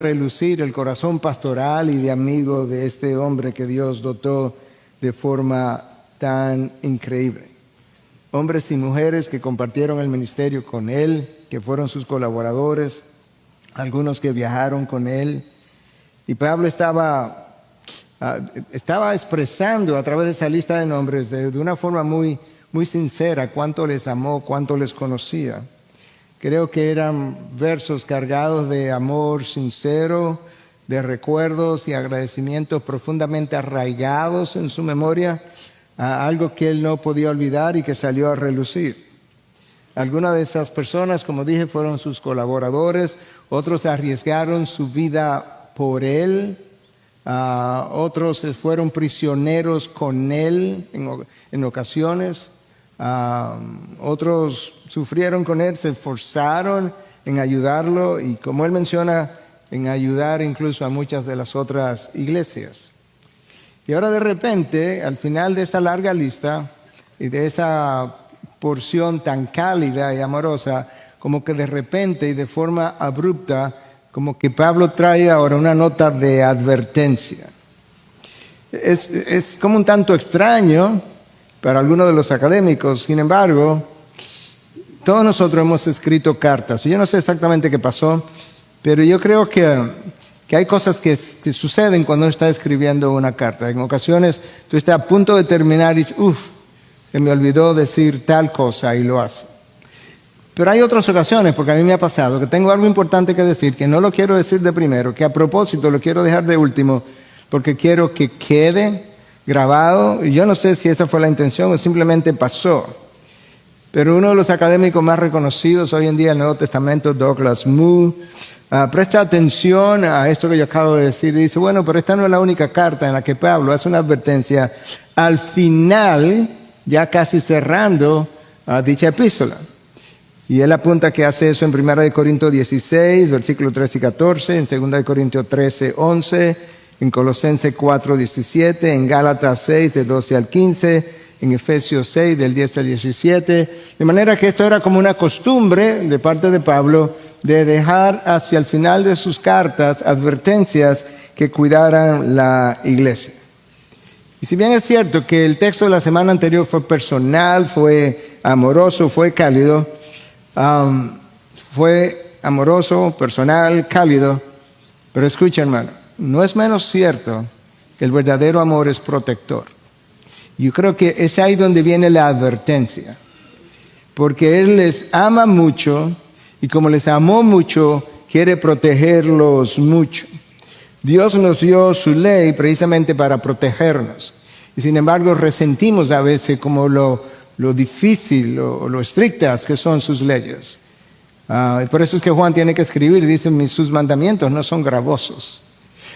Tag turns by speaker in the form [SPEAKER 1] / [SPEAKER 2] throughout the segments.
[SPEAKER 1] relucir el corazón pastoral y de amigo de este hombre que Dios dotó de forma tan increíble. Hombres y mujeres que compartieron el ministerio con él, que fueron sus colaboradores, algunos que viajaron con él. Y Pablo estaba expresando a través de esa lista de nombres de una forma muy sincera cuánto les amó, cuánto les conocía. Creo que eran versos cargados de amor sincero, de recuerdos y agradecimientos profundamente arraigados en su memoria, algo que él no podía olvidar y que salió a relucir. Algunas de esas personas, como dije, fueron sus colaboradores, otros arriesgaron su vida por él, otros fueron prisioneros con él en ocasiones. Otros sufrieron con él, se esforzaron en ayudarlo y, como él menciona, en ayudar incluso a muchas de las otras iglesias. Y ahora de repente, al final de esa larga lista y de esa porción tan cálida y amorosa, como que de repente y de forma abrupta, como que Pablo trae ahora una nota de advertencia. Es como un tanto extraño para algunos de los académicos. Sin embargo, todos nosotros hemos escrito cartas. Yo no sé exactamente qué pasó, pero yo creo que hay cosas que suceden cuando uno está escribiendo una carta. En ocasiones tú estás a punto de terminar y dices, se me olvidó decir tal cosa, y lo hace. Pero hay otras ocasiones, porque a mí me ha pasado, que tengo algo importante que decir, que no lo quiero decir de primero, que a propósito lo quiero dejar de último, porque quiero que quede grabado. Y yo no sé si esa fue la intención o simplemente pasó. Pero uno de los académicos más reconocidos hoy en día en el Nuevo Testamento, Douglas Moo, presta atención a esto que yo acabo de decir y dice, bueno, pero esta no es la única carta en la que Pablo hace una advertencia al final, ya casi cerrando dicha epístola. Y él apunta que hace eso en 1 Corintios 16, versículos 13 y 14, en 2 Corintios 13, 11, en Colosenses 4, 17, en Gálatas 6, de 12 al 15, en Efesios 6, del 10 al 17. De manera que esto era como una costumbre de parte de Pablo de dejar hacia el final de sus cartas advertencias que cuidaran la iglesia. Y si bien es cierto que el texto de la semana anterior fue personal, fue amoroso, fue cálido, personal, cálido, pero escucha, hermano, no es menos cierto que el verdadero amor es protector. Yo creo que es ahí donde viene la advertencia, porque Él les ama mucho y como les amó mucho, quiere protegerlos mucho. Dios nos dio su ley precisamente para protegernos. Y sin embargo resentimos a veces como lo difícil, lo estrictas que son sus leyes. Por eso es que Juan tiene que escribir, dice, sus mandamientos no son gravosos.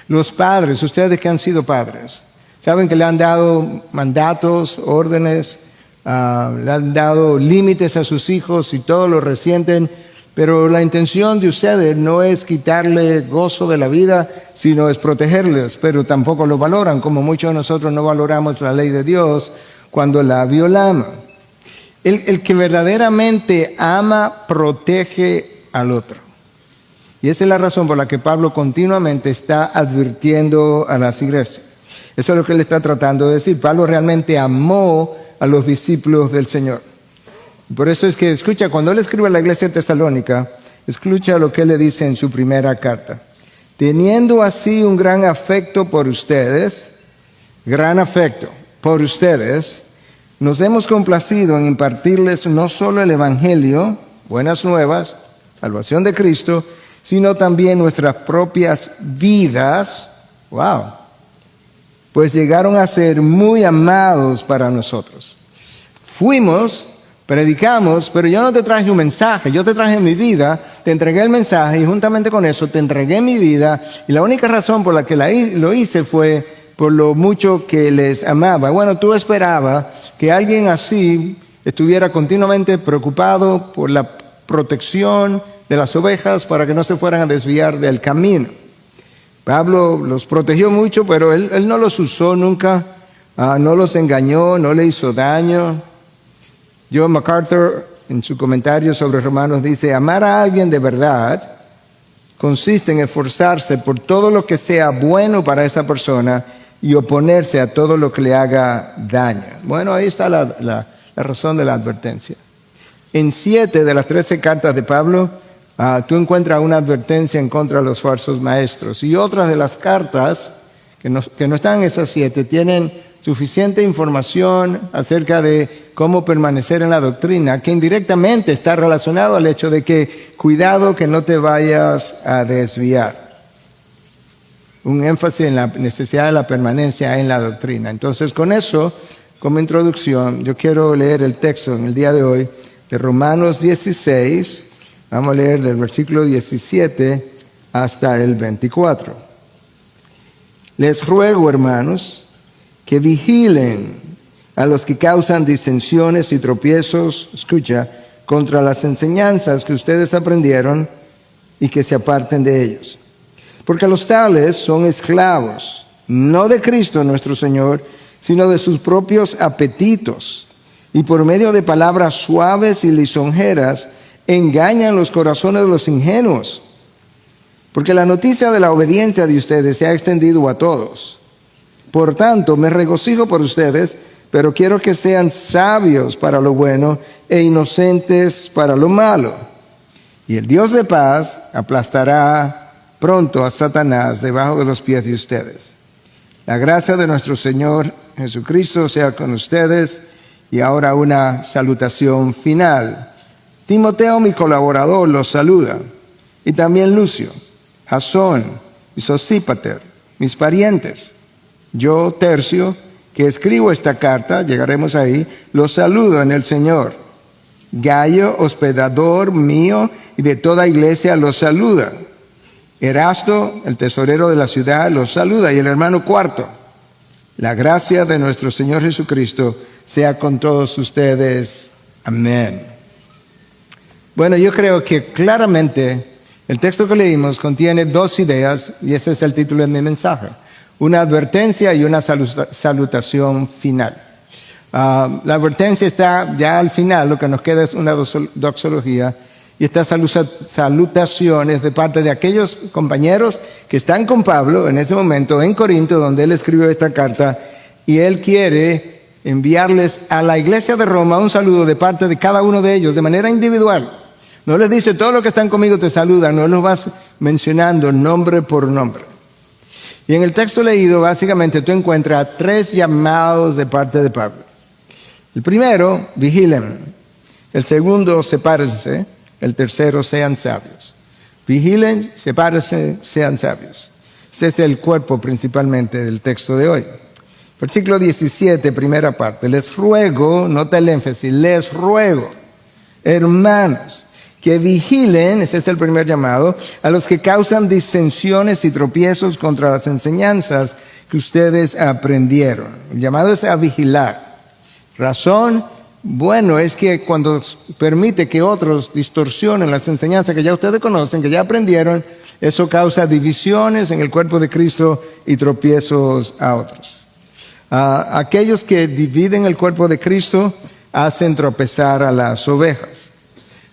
[SPEAKER 1] Los padres, ustedes que han sido padres, saben que le han dado mandatos, órdenes, le han dado límites a sus hijos y todos lo resienten, pero la intención de ustedes no es quitarle gozo de la vida, sino es protegerles, pero tampoco lo valoran, como muchos de nosotros no valoramos la ley de Dios cuando la violamos. El que verdaderamente ama, protege al otro. Y esa es la razón por la que Pablo continuamente está advirtiendo a las iglesias. Eso es lo que él está tratando de decir. Pablo realmente amó a los discípulos del Señor. Por eso es que, escucha, cuando él escribe a la iglesia tesalónica, escucha lo que él le dice en su primera carta. Teniendo así un gran afecto por ustedes, nos hemos complacido en impartirles no solo el Evangelio, buenas nuevas, salvación de Cristo, sino también nuestras propias vidas. ¡Wow! Pues llegaron a ser muy amados para nosotros. Predicamos, pero yo no te traje un mensaje, yo te traje mi vida, te entregué el mensaje y juntamente con eso te entregué mi vida. Y la única razón por la que lo hice fue por lo mucho que les amaba. Bueno, tú esperabas que alguien así estuviera continuamente preocupado por la protección de las ovejas para que no se fueran a desviar del camino. Pablo los protegió mucho, pero él no los usó nunca, no los engañó, no le hizo daño. John MacArthur, en su comentario sobre Romanos, dice, amar a alguien de verdad consiste en esforzarse por todo lo que sea bueno para esa persona y oponerse a todo lo que le haga daño. Bueno, ahí está la razón de la advertencia. En 7 de las 13 cartas de Pablo, tú encuentras una advertencia en contra de los falsos maestros. Y otras de las cartas, que no están en esas 7, tienen suficiente información acerca de cómo permanecer en la doctrina, que indirectamente está relacionado al hecho de que cuidado que no te vayas a desviar. Un énfasis en la necesidad de la permanencia en la doctrina. Entonces, con eso, como introducción, yo quiero leer el texto en el día de hoy de Romanos 16. Vamos a leer del versículo 17 hasta el 24. Les ruego, hermanos, que vigilen a los que causan disensiones y tropiezos, escucha, contra las enseñanzas que ustedes aprendieron y que se aparten de ellos. Porque los tales son esclavos, no de Cristo nuestro Señor, sino de sus propios apetitos. Y por medio de palabras suaves y lisonjeras, engañan los corazones de los ingenuos. Porque la noticia de la obediencia de ustedes se ha extendido a todos. Por tanto, me regocijo por ustedes, pero quiero que sean sabios para lo bueno e inocentes para lo malo. Y el Dios de paz aplastará pronto a Satanás debajo de los pies de ustedes. La gracia de nuestro Señor Jesucristo sea con ustedes. Y ahora una salutación final. Timoteo, mi colaborador, los saluda. Y también Lucio, Jasón y Sosípater, mis parientes. Yo, Tercio, que escribo esta carta, llegaremos ahí, los saludo en el Señor. Gayo, hospedador mío y de toda iglesia, los saluda. Erasto, el tesorero de la ciudad, los saluda. Y el hermano Cuarto. La gracia de nuestro Señor Jesucristo sea con todos ustedes. Amén. Bueno, yo creo que claramente el texto que leímos contiene dos ideas, y ese es el título de mi mensaje. Una advertencia y una salutación final. La advertencia está ya al final, lo que nos queda es una doxología, y estas salutaciones de parte de aquellos compañeros que están con Pablo en ese momento en Corinto, donde él escribió esta carta, y él quiere enviarles a la iglesia de Roma un saludo de parte de cada uno de ellos, de manera individual. No les dice, todos los que están conmigo te saludan, no los vas mencionando nombre por nombre. Y en el texto leído, básicamente, tú encuentras 3 llamados de parte de Pablo. El primero, vigilen. El segundo, sepárense. El tercero, sean sabios. Vigilen, sepárense, sean sabios. Este es el cuerpo principalmente del texto de hoy. Versículo 17, primera parte. Les ruego, nota el énfasis, les ruego, hermanos, que vigilen, ese es el primer llamado, a los que causan disensiones y tropiezos contra las enseñanzas que ustedes aprendieron. El llamado es a vigilar. Razón, bueno, es que cuando permite que otros distorsionen las enseñanzas que ya ustedes conocen, que ya aprendieron, eso causa divisiones en el cuerpo de Cristo y tropiezos a otros. Aquellos que dividen el cuerpo de Cristo hacen tropezar a las ovejas.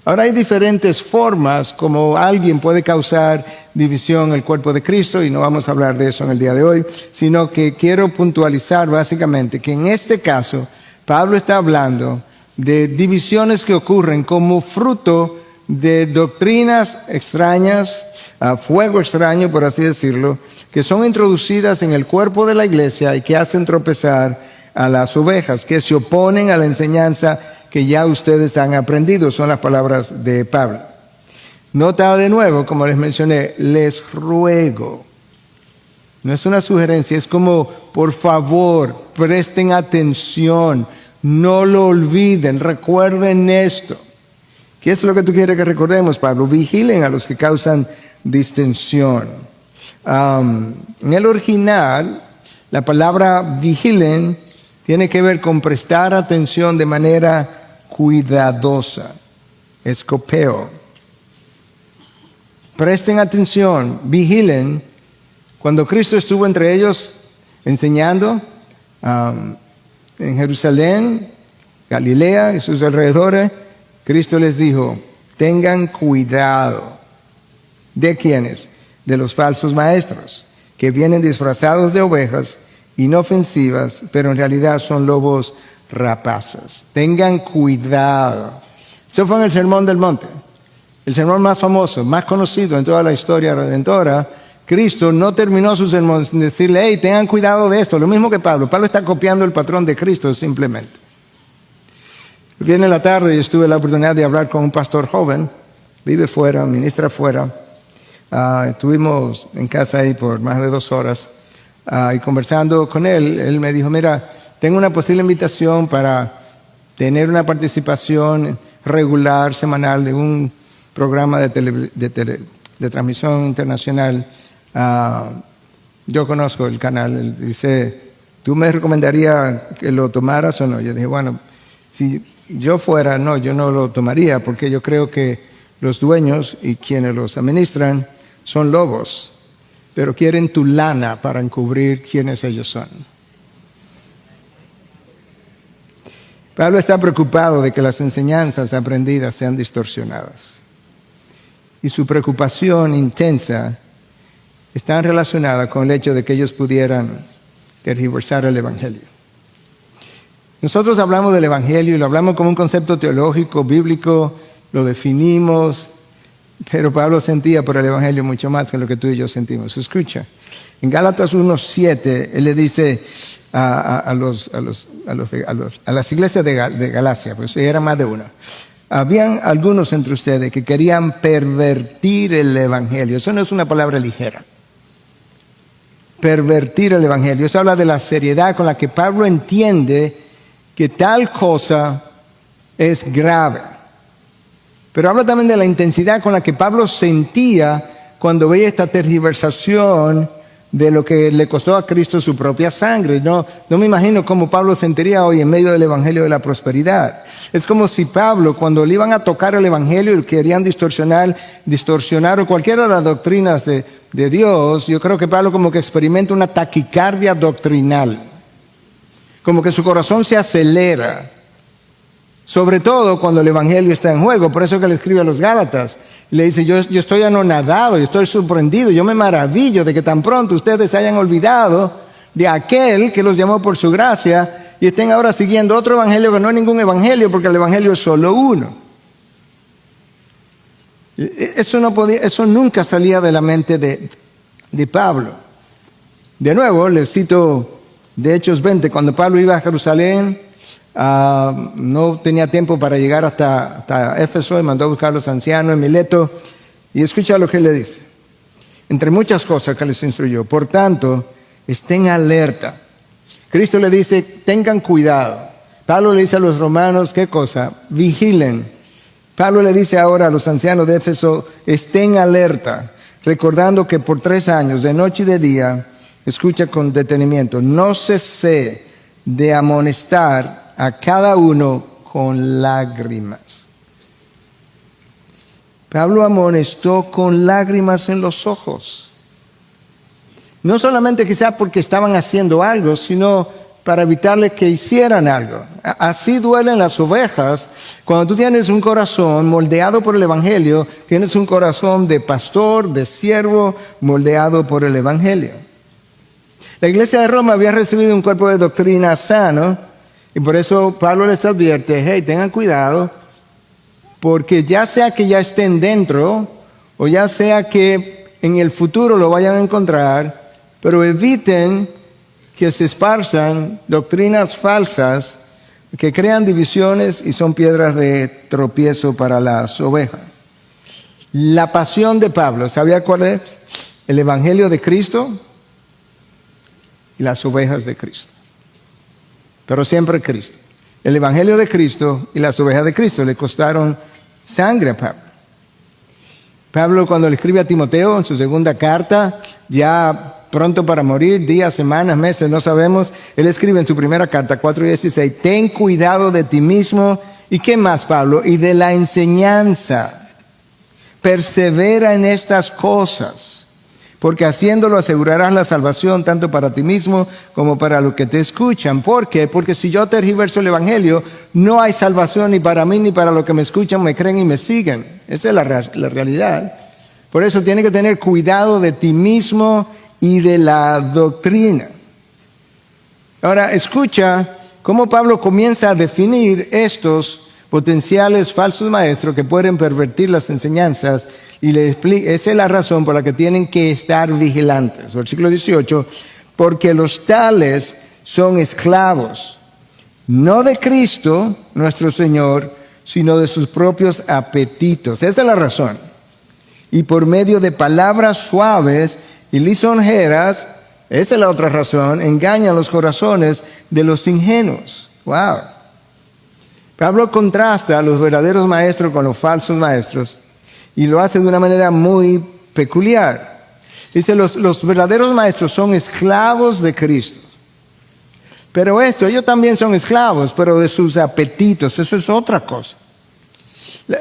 [SPEAKER 1] Ahora hay diferentes formas como alguien puede causar división en el cuerpo de Cristo, y no vamos a hablar de eso en el día de hoy, sino que quiero puntualizar básicamente que en este caso Pablo está hablando de divisiones que ocurren como fruto de doctrinas extrañas, a fuego extraño por así decirlo, que son introducidas en el cuerpo de la iglesia y que hacen tropezar a las ovejas, que se oponen a la enseñanza que ya ustedes han aprendido. Son las palabras de Pablo. Nota de nuevo, como les mencioné, les ruego. No es una sugerencia, es como, por favor, presten atención, no lo olviden, recuerden esto. ¿Qué es lo que tú quieres que recordemos, Pablo? Vigilen a los que causan distensión. En el original, la palabra vigilen tiene que ver con prestar atención de manera cuidadosa. Escopeo. Presten atención, vigilen. Cuando Cristo estuvo entre ellos enseñando en Jerusalén, Galilea y sus alrededores, Cristo les dijo, tengan cuidado. ¿De quiénes? De los falsos maestros, que vienen disfrazados de ovejas inofensivas, pero en realidad son lobos rapaces. Tengan cuidado. Eso fue en el Sermón del Monte, el sermón más famoso, más conocido en toda la historia redentora. Cristo no terminó su sermón sin decirle, hey, tengan cuidado de esto. Lo mismo que Pablo. Pablo está copiando el patrón de Cristo simplemente. Viene la tarde y yo tuve la oportunidad de hablar con un pastor joven, vive fuera, ministra fuera. Estuvimos en casa ahí por más de 2 horas y conversando con él, él me dijo, mira, tengo una posible invitación para tener una participación regular, semanal, de un programa de transmisión internacional. Yo conozco el canal. Él dice, ¿tú me recomendarías que lo tomaras o no? Yo dije, bueno, si yo fuera, no, yo no lo tomaría, porque yo creo que los dueños y quienes los administran son lobos, pero quieren tu lana para encubrir quiénes ellos son. Pablo está preocupado de que las enseñanzas aprendidas sean distorsionadas. Y su preocupación intensa está relacionada con el hecho de que ellos pudieran tergiversar el Evangelio. Nosotros hablamos del Evangelio y lo hablamos como un concepto teológico, bíblico, lo definimos, pero Pablo sentía por el Evangelio mucho más que lo que tú y yo sentimos. Escucha, en Gálatas 1:7, él le dice a las iglesias de Galacia, pues era más de una. Habían algunos entre ustedes que querían pervertir el Evangelio. Eso no es una palabra ligera. Pervertir el Evangelio. Eso habla de la seriedad con la que Pablo entiende que tal cosa es grave. Pero habla también de la intensidad con la que Pablo sentía cuando veía esta tergiversación de lo que le costó a Cristo su propia sangre. No me imagino cómo Pablo sentiría hoy en medio del Evangelio de la prosperidad. Es como si Pablo, cuando le iban a tocar el Evangelio y querían distorsionar o cualquiera de las doctrinas de Dios, yo creo que Pablo como que experimenta una taquicardia doctrinal. Como que su corazón se acelera. Sobre todo cuando el Evangelio está en juego. Por eso que le escribe a los Gálatas. Le dice, yo estoy anonadado, yo estoy sorprendido, yo me maravillo de que tan pronto ustedes se hayan olvidado de aquel que los llamó por su gracia y estén ahora siguiendo otro evangelio que no es ningún evangelio, porque el evangelio es solo uno. Eso nunca salía de la mente de Pablo. De nuevo, les cito de Hechos 20, cuando Pablo iba a Jerusalén, no tenía tiempo para llegar hasta Éfeso y mandó a buscar a los ancianos en Mileto. Y escucha lo que le dice, entre muchas cosas que les instruyó. Por tanto, estén alerta. Cristo le dice, tengan cuidado. Pablo le dice a los romanos, ¿qué cosa? Vigilen. Pablo le dice ahora a los ancianos de Éfeso, estén alerta, recordando que por 3 años, de noche y de día, escucha con detenimiento, no cesé de amonestar a cada uno con lágrimas. Pablo amonestó con lágrimas en los ojos. No solamente quizás porque estaban haciendo algo, sino para evitarles que hicieran algo. Así duelen las ovejas. Cuando tú tienes un corazón moldeado por el Evangelio, tienes un corazón de pastor, de siervo, moldeado por el Evangelio. La iglesia de Roma había recibido un cuerpo de doctrina sano, y por eso Pablo les advierte, hey, tengan cuidado, porque ya sea que ya estén dentro, o ya sea que en el futuro lo vayan a encontrar, pero eviten que se esparzan doctrinas falsas que crean divisiones y son piedras de tropiezo para las ovejas. La pasión de Pablo, ¿sabía cuál es? El Evangelio de Cristo y las ovejas de Cristo. Pero siempre Cristo. El Evangelio de Cristo y las ovejas de Cristo le costaron sangre a Pablo. Pablo, cuando le escribe a Timoteo en su segunda carta, ya pronto para morir, días, semanas, meses, no sabemos, él escribe en su primera carta, 4:16, ten cuidado de ti mismo. ¿Y qué más, Pablo? Y de la enseñanza. Persevera en estas cosas, porque haciéndolo asegurarás la salvación tanto para ti mismo como para los que te escuchan. ¿Por qué? Porque si yo tergiverso el Evangelio, no hay salvación ni para mí ni para los que me escuchan, me creen y me siguen. Esa es la realidad. Por eso tienes que tener cuidado de ti mismo y de la doctrina. Ahora, escucha cómo Pablo comienza a definir estos potenciales falsos maestros que pueden pervertir las enseñanzas y le explica, esa es la razón por la que tienen que estar vigilantes. Versículo 18, porque los tales son esclavos, no de Cristo, nuestro Señor, sino de sus propios apetitos. Esa es la razón. Y por medio de palabras suaves y lisonjeras, esa es la otra razón, engañan los corazones de los ingenuos. Wow. Pablo contrasta a los verdaderos maestros con los falsos maestros y lo hace de una manera muy peculiar. Dice, los verdaderos maestros son esclavos de Cristo. Pero ellos también son esclavos, pero de sus apetitos. Eso es otra cosa.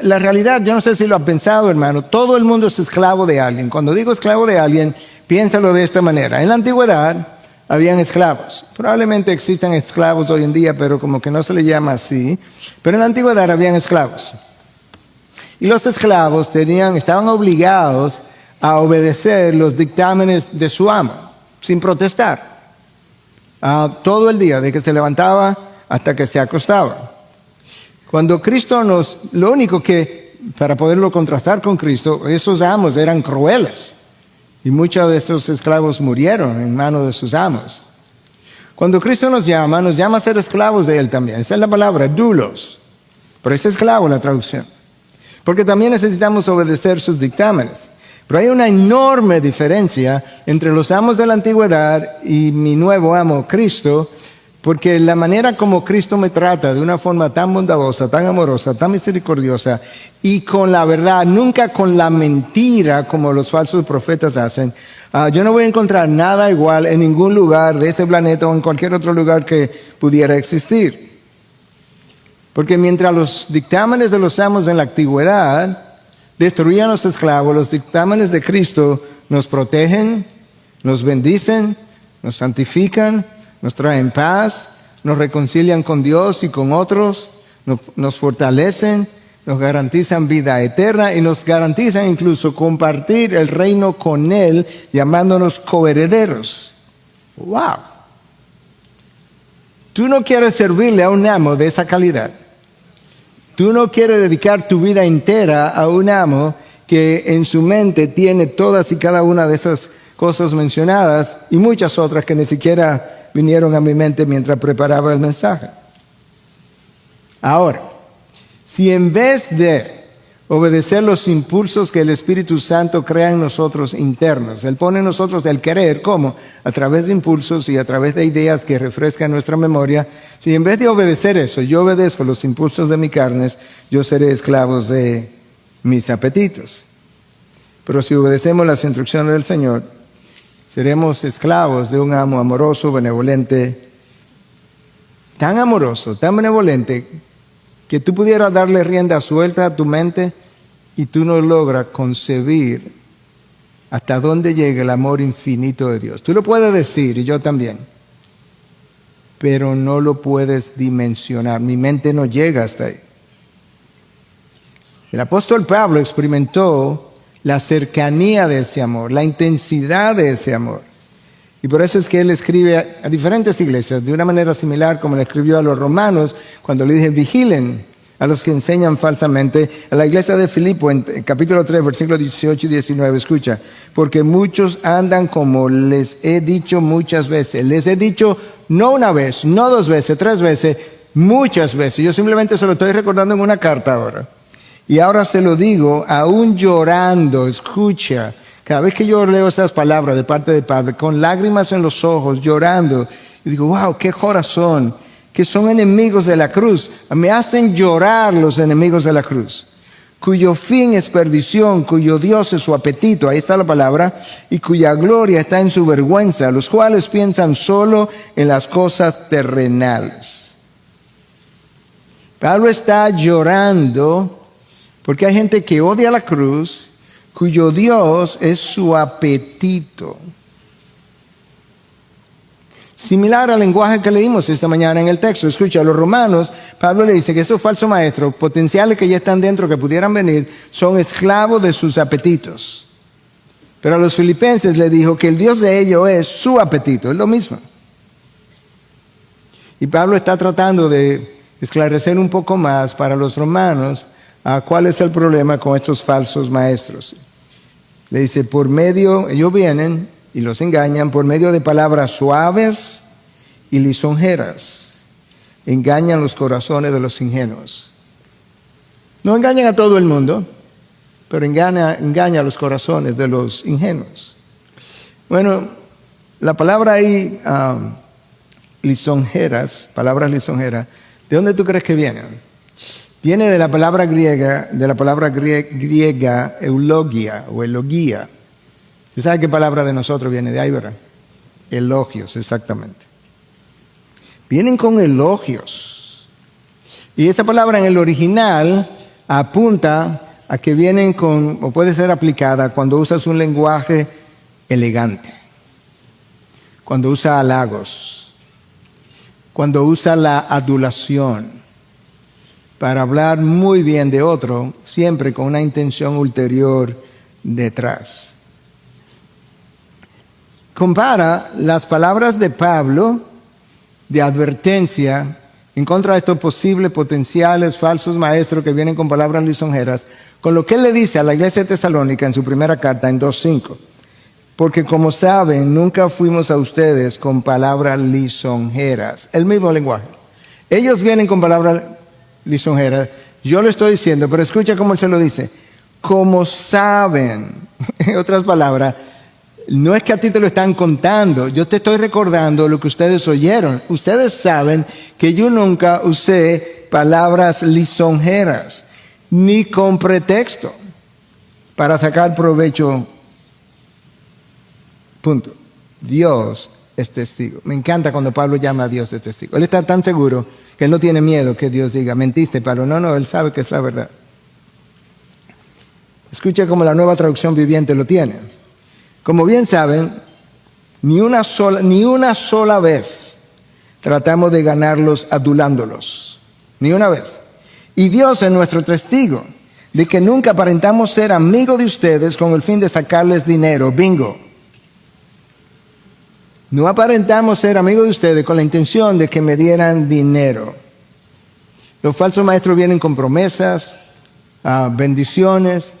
[SPEAKER 1] La realidad, yo no sé si lo han pensado, hermano, todo el mundo es esclavo de alguien. Cuando digo esclavo de alguien, piénsalo de esta manera. En la antigüedad habían esclavos. Probablemente existan esclavos hoy en día, pero como que no se le llama así. Pero en la antigüedad habían esclavos. Y los esclavos estaban obligados a obedecer los dictámenes de su amo, sin protestar. Todo el día, de que se levantaba hasta que se acostaba. Cuando Cristo lo único que, para poderlo contrastar con Cristo, esos amos eran crueles. Y muchos de esos esclavos murieron en manos de sus amos. Cuando Cristo nos llama a ser esclavos de Él también. Esa es la palabra, doulos. Pero es esclavo la traducción. Porque también necesitamos obedecer sus dictámenes. Pero hay una enorme diferencia entre los amos de la antigüedad y mi nuevo amo, Cristo, porque la manera como Cristo me trata de una forma tan bondadosa, tan amorosa, tan misericordiosa y con la verdad, nunca con la mentira como los falsos profetas hacen, yo no voy a encontrar nada igual en ningún lugar de este planeta o en cualquier otro lugar que pudiera existir. Porque mientras los dictámenes de los amos en la antigüedad destruían a los esclavos, los dictámenes de Cristo nos protegen, nos bendicen, nos santifican, nos traen paz, nos reconcilian con Dios y con otros, nos fortalecen, nos garantizan vida eterna y nos garantizan incluso compartir el reino con Él, llamándonos coherederos. ¡Wow! Tú no quieres servirle a un amo de esa calidad. Tú no quieres dedicar tu vida entera a un amo que en su mente tiene todas y cada una de esas cosas mencionadas y muchas otras que ni siquiera vinieron a mi mente mientras preparaba el mensaje. Ahora, si en vez de obedecer los impulsos que el Espíritu Santo crea en nosotros internos, Él pone en nosotros el querer, ¿cómo? A través de impulsos y a través de ideas que refrescan nuestra memoria. Si en vez de obedecer eso, yo obedezco los impulsos de mi carne, yo seré esclavo de mis apetitos. Pero si obedecemos las instrucciones del Señor, seremos esclavos de un amo amoroso, benevolente, tan amoroso, tan benevolente, que tú pudieras darle rienda suelta a tu mente y tú no logras concebir hasta dónde llega el amor infinito de Dios. Tú lo puedes decir, y yo también, pero no lo puedes dimensionar. Mi mente no llega hasta ahí. El apóstol Pablo experimentó la cercanía de ese amor, la intensidad de ese amor. Y por eso es que él escribe a diferentes iglesias, de una manera similar como le escribió a los romanos, cuando le dije, vigilen a los que enseñan falsamente. A la iglesia de Filipo, en capítulo 3, versículos 18 y 19, escucha, porque muchos andan como les he dicho muchas veces. Les he dicho no una vez, no 2 veces, 3 veces, muchas veces. Yo simplemente se lo estoy recordando en una carta ahora. Y ahora se lo digo, aún llorando, escucha. Cada vez que yo leo estas palabras de parte de Pablo, con lágrimas en los ojos, llorando, y digo, wow, qué corazón, que son enemigos de la cruz. Me hacen llorar los enemigos de la cruz, cuyo fin es perdición, cuyo Dios es su apetito, ahí está la palabra, y cuya gloria está en su vergüenza, los cuales piensan solo en las cosas terrenales. Pablo está llorando porque hay gente que odia la cruz, cuyo Dios es su apetito. Similar al lenguaje que leímos esta mañana en el texto. Escucha, a los romanos, Pablo le dice que esos falsos maestros, potenciales que ya están dentro, que pudieran venir, son esclavos de sus apetitos. Pero a los filipenses les dijo que el Dios de ellos es su apetito, es lo mismo. Y Pablo está tratando de esclarecer un poco más para los romanos cuál es el problema con estos falsos maestros. Le dice, ellos vienen y los engañan por medio de palabras suaves y lisonjeras. Engañan los corazones de los ingenuos. No engañan a todo el mundo, pero engaña a los corazones de los ingenuos. Bueno, la palabra ahí, lisonjeras, palabras lisonjeras, ¿de dónde tú crees que vienen? Viene de la palabra griega, eulogia o elogia. ¿Tú sabes qué palabra de nosotros viene de ahí, verdad? Elogios, exactamente. Vienen con elogios. Y esa palabra en el original apunta a que vienen o puede ser aplicada cuando usas un lenguaje elegante, cuando usa halagos, cuando usa la adulación, para hablar muy bien de otro, siempre con una intención ulterior detrás. Compara las palabras de Pablo de advertencia en contra de estos posibles potenciales falsos maestros que vienen con palabras lisonjeras, con lo que él le dice a la iglesia de Tesalónica en su primera carta en 2:5. Porque como saben, nunca fuimos a ustedes con palabras lisonjeras. El mismo lenguaje. Ellos vienen con palabras lisonjeras. Yo le estoy diciendo, pero escucha cómo él se lo dice. Como saben. En otras palabras, no es que a ti te lo están contando. Yo te estoy recordando lo que ustedes oyeron. Ustedes saben que yo nunca usé palabras lisonjeras, ni con pretexto, para sacar provecho. Punto. Dios es testigo. Me encanta cuando Pablo llama a Dios de testigo. Él está tan seguro que él no tiene miedo que Dios diga, mentiste, Pablo. No, él sabe que es la verdad. Escucha cómo la Nueva Traducción Viviente lo tiene. Como bien saben, ni una sola vez tratamos de ganarlos adulándolos. Ni una vez. Y Dios es nuestro testigo de que nunca aparentamos ser amigos de ustedes con el fin de sacarles dinero. Bingo. No aparentamos ser amigos de ustedes con la intención de que me dieran dinero. Los falsos maestros vienen con promesas, bendiciones,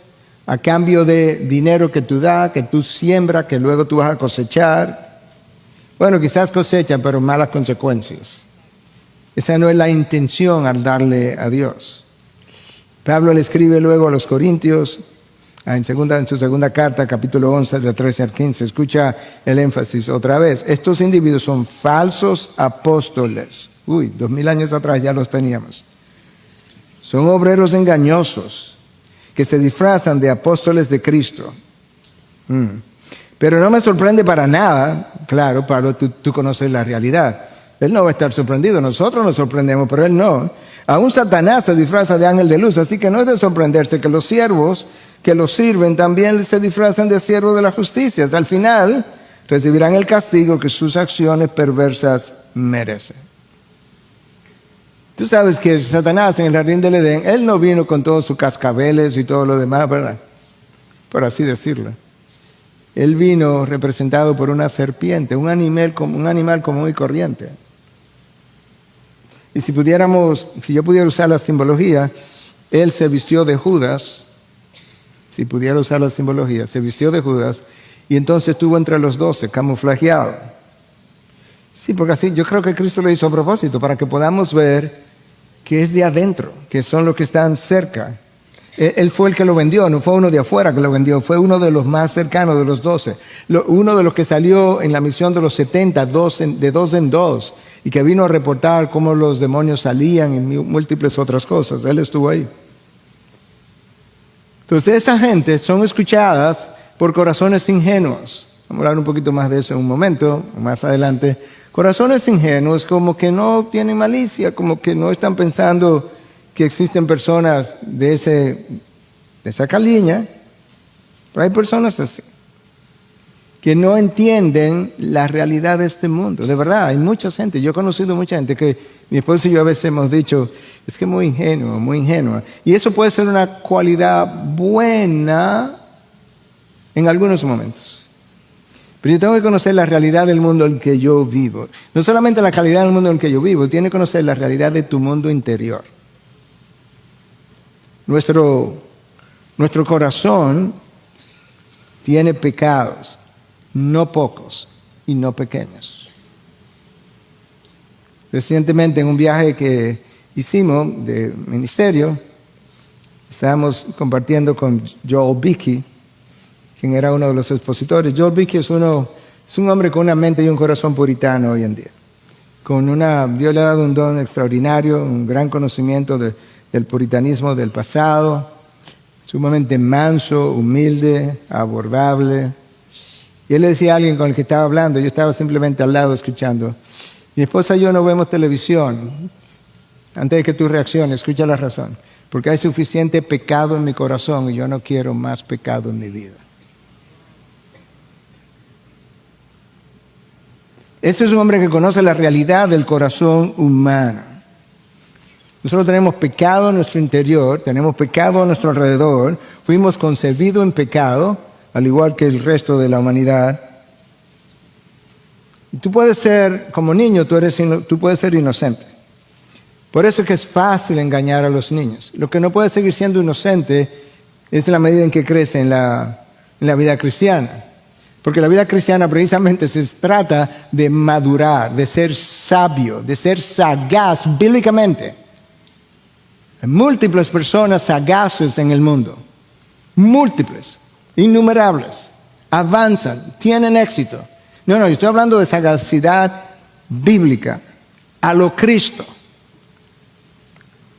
[SPEAKER 1] a cambio de dinero que tú das, que tú siembras, que luego tú vas a cosechar. Bueno, quizás cosechan, pero malas consecuencias. Esa no es la intención al darle a Dios. Pablo le escribe luego a los Corintios, en su segunda carta, capítulo 11, de 13 al 15. Escucha el énfasis otra vez. Estos individuos son falsos apóstoles. 2000 años atrás ya los teníamos. Son obreros engañosos que se disfrazan de apóstoles de Cristo. Pero no me sorprende para nada. Claro, Pablo, tú conoces la realidad. Él no va a estar sorprendido. Nosotros nos sorprendemos, pero él no. Aún Satanás se disfraza de ángel de luz, así que no es de sorprenderse que los siervos que los sirven también se disfrazan de siervos de la justicia. Al final recibirán el castigo que sus acciones perversas merecen. Tú sabes que Satanás en el jardín del Edén, él no vino con todos sus cascabeles y todo lo demás, ¿verdad? Por así decirlo. Él vino representado por una serpiente, un animal común y corriente. Y si yo pudiera usar la simbología, él se vistió de Judas. Si pudiera usar la simbología, se vistió de Judas y entonces estuvo entre los 12, camuflajeado. Sí, porque así yo creo que Cristo lo hizo a propósito, para que podamos ver que es de adentro, que son los que están cerca. Él fue el que lo vendió, no fue uno de afuera que lo vendió, fue uno de los más cercanos de los 12. Uno de los que salió en la misión de los 70, de dos en dos, y que vino a reportar cómo los demonios salían y múltiples otras cosas. Él estuvo ahí. Entonces, esa gente son escuchadas por corazones ingenuos. Vamos a hablar un poquito más de eso en un momento, más adelante. Corazones ingenuos, como que no tienen malicia, como que no están pensando que existen personas de esa caliña. Pero hay personas así, que no entienden la realidad de este mundo. De verdad, hay mucha gente. Yo he conocido mucha gente que mi esposo y yo a veces hemos dicho, es que muy ingenua. Y eso puede ser una cualidad buena, en algunos momentos. Pero yo tengo que conocer la realidad del mundo en que yo vivo. No solamente la calidad del mundo en que yo vivo, tiene que conocer la realidad de tu mundo interior. Nuestro corazón tiene pecados, no pocos y no pequeños. Recientemente en un viaje que hicimos de ministerio, estábamos compartiendo con Joel Beeke, quien era uno de los expositores. Joel Beeke es un hombre con una mente y un corazón puritano hoy en día. Dios le ha dado un don extraordinario, un gran conocimiento del puritanismo del pasado, sumamente manso, humilde, abordable. Y él le decía a alguien con el que estaba hablando, yo estaba simplemente al lado escuchando, mi esposa y yo no vemos televisión. Antes de que tú reacciones, escucha la razón. Porque hay suficiente pecado en mi corazón y yo no quiero más pecado en mi vida. Este es un hombre que conoce la realidad del corazón humano. Nosotros tenemos pecado en nuestro interior, tenemos pecado a nuestro alrededor, fuimos concebidos en pecado, al igual que el resto de la humanidad. Y tú puedes ser, como niño, tú puedes ser inocente. Por eso es que es fácil engañar a los niños. Lo que no puede seguir siendo inocente es la medida en que crece en la vida cristiana. Porque la vida cristiana precisamente se trata de madurar, de ser sabio, de ser sagaz bíblicamente. Hay múltiples personas sagaces en el mundo. Múltiples, innumerables. Avanzan, tienen éxito. No, yo estoy hablando de sagacidad bíblica, a lo Cristo.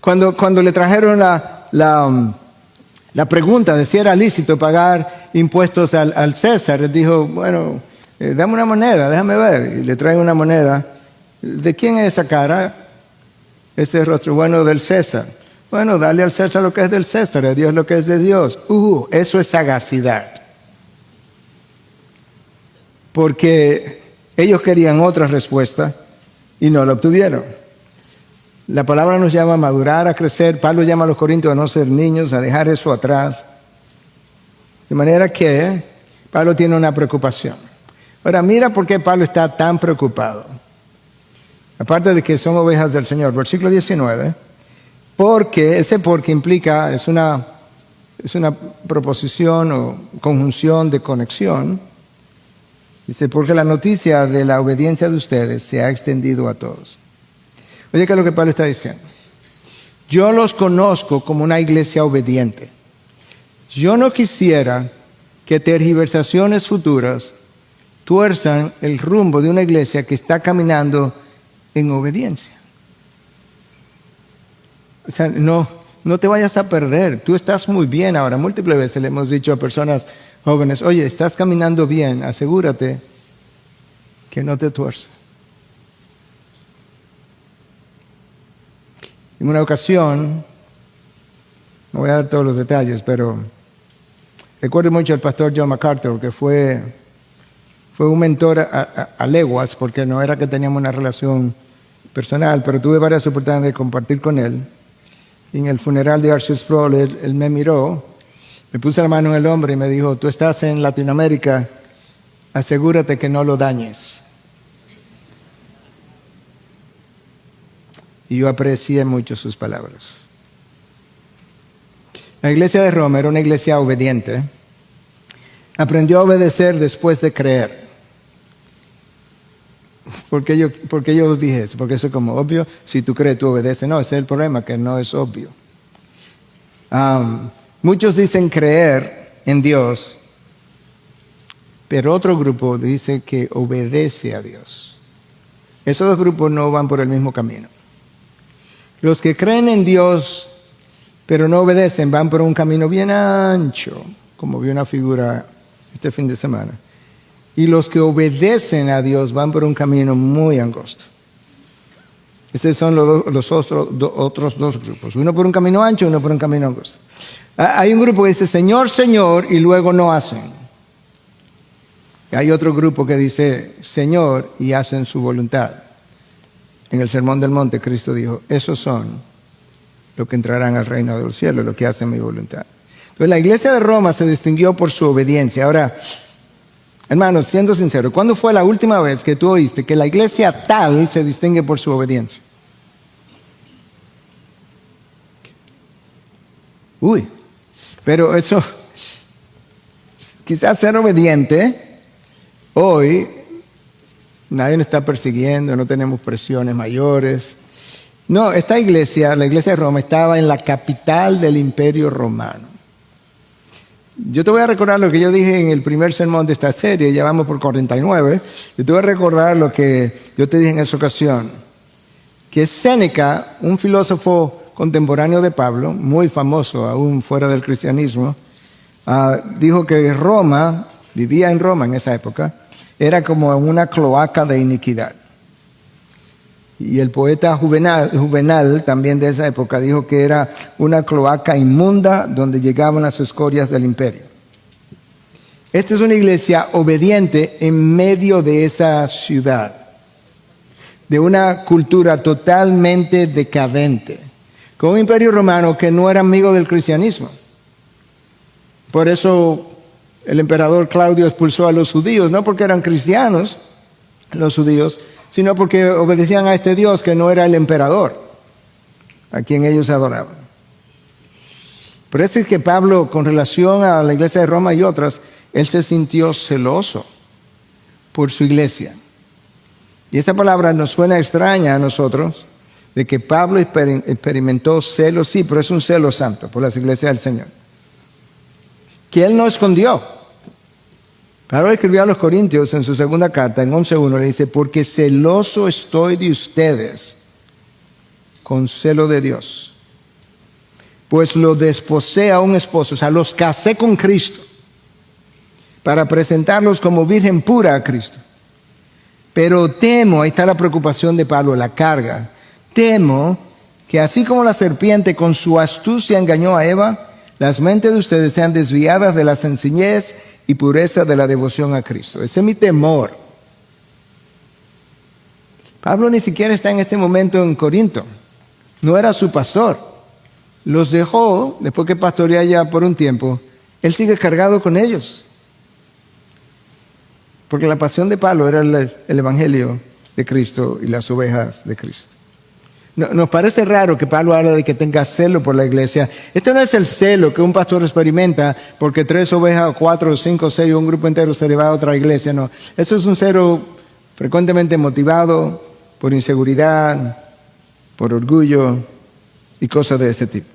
[SPEAKER 1] Cuando le trajeron la pregunta de si era lícito pagar impuestos al César, él dijo, bueno, dame una moneda, déjame ver. Y le traen una moneda. ¿De quién es esa cara? Ese rostro, bueno, del César. Bueno, dale al César lo que es del César, a Dios lo que es de Dios. Eso es sagacidad. Porque ellos querían otra respuesta y no la obtuvieron. La palabra nos llama a madurar, a crecer. Pablo llama a los corintios a no ser niños, a dejar eso atrás. De manera que Pablo tiene una preocupación. Ahora, mira por qué Pablo está tan preocupado. Aparte de que son ovejas del Señor. Versículo 19. Porque implica, es una proposición o conjunción de conexión. Dice, porque la noticia de la obediencia de ustedes se ha extendido a todos. Oye, ¿qué es lo que Pablo está diciendo? Yo los conozco como una iglesia obediente. Yo no quisiera que tergiversaciones futuras tuerzan el rumbo de una iglesia que está caminando en obediencia. O sea, no te vayas a perder. Tú estás muy bien ahora. Múltiples veces le hemos dicho a personas jóvenes, oye, estás caminando bien, asegúrate que no te tuerzas. En una ocasión, no voy a dar todos los detalles, pero recuerdo mucho al pastor John MacArthur, que fue un mentor a leguas, porque no era que teníamos una relación personal, pero tuve varias oportunidades de compartir con él. Y en el funeral de Archie Sproul, él me miró, me puso la mano en el hombro y me dijo, tú estás en Latinoamérica, asegúrate que no lo dañes. Y yo aprecié mucho sus palabras. La iglesia de Roma era una iglesia obediente. Aprendió a obedecer después de creer. ¿Por qué yo dije eso? Porque eso es como obvio. Si tú crees, tú obedeces. No, ese es el problema, que no es obvio. Muchos dicen creer en Dios, pero otro grupo dice que obedece a Dios. Esos dos grupos no van por el mismo camino. Los que creen en Dios, pero no obedecen, van por un camino bien ancho, como vi una figura este fin de semana. Y los que obedecen a Dios van por un camino muy angosto. Estos son los otros dos grupos. Uno por un camino ancho, uno por un camino angosto. Hay un grupo que dice, Señor, Señor, y luego no hacen. Hay otro grupo que dice, Señor, y hacen su voluntad. En el Sermón del Monte, Cristo dijo, esos son los que entrarán al reino de los cielos, los que hacen mi voluntad. Entonces, la iglesia de Roma se distinguió por su obediencia. Ahora, hermanos, siendo sincero, ¿cuándo fue la última vez que tú oíste que la iglesia tal se distingue por su obediencia? Uy, pero eso, quizás ser obediente, hoy nadie nos está persiguiendo, no tenemos presiones mayores. No, esta iglesia, la iglesia de Roma, estaba en la capital del Imperio Romano. Yo te voy a recordar lo que yo dije en el primer sermón de esta serie, ya vamos por 49. Yo te voy a recordar lo que yo te dije en esa ocasión, que Séneca, un filósofo contemporáneo de Pablo, muy famoso aún fuera del cristianismo, dijo que Roma, vivía en Roma en esa época, era como una cloaca de iniquidad. Y el poeta Juvenal, también de esa época, dijo que era una cloaca inmunda donde llegaban las escorias del imperio. Esta es una iglesia obediente en medio de esa ciudad, de una cultura totalmente decadente, con un imperio romano que no era amigo del cristianismo. Por eso el emperador Claudio expulsó a los judíos, no porque eran cristianos los judíos, sino porque obedecían a este Dios que no era el emperador, a quien ellos adoraban. Por eso es que Pablo, con relación a la iglesia de Roma y otras, él se sintió celoso por su iglesia. Y esta palabra nos suena extraña a nosotros, de que Pablo experimentó celos, sí, pero es un celo santo por las iglesias del Señor, que él no escondió. Pablo escribió a los Corintios en su segunda carta, en 11:1, le dice, porque celoso estoy de ustedes con celo de Dios, pues lo desposé a un esposo, o sea, los casé con Cristo, para presentarlos como virgen pura a Cristo. Pero temo, ahí está la preocupación de Pablo, la carga, temo que así como la serpiente con su astucia engañó a Eva, las mentes de ustedes sean desviadas de la sencillez y pureza de la devoción a Cristo. Ese es mi temor. Pablo ni siquiera está en este momento en Corinto. No era su pastor. Los dejó, después que pastorea ya por un tiempo, él sigue cargado con ellos. Porque la pasión de Pablo era el evangelio de Cristo y las ovejas de Cristo. Nos parece raro que Pablo habla de que tenga celo por la iglesia. Este no es el celo que un pastor experimenta porque 3 ovejas, 4, 5, 6, un grupo entero se le va a otra iglesia. No, eso es un celo frecuentemente motivado por inseguridad, por orgullo y cosas de ese tipo.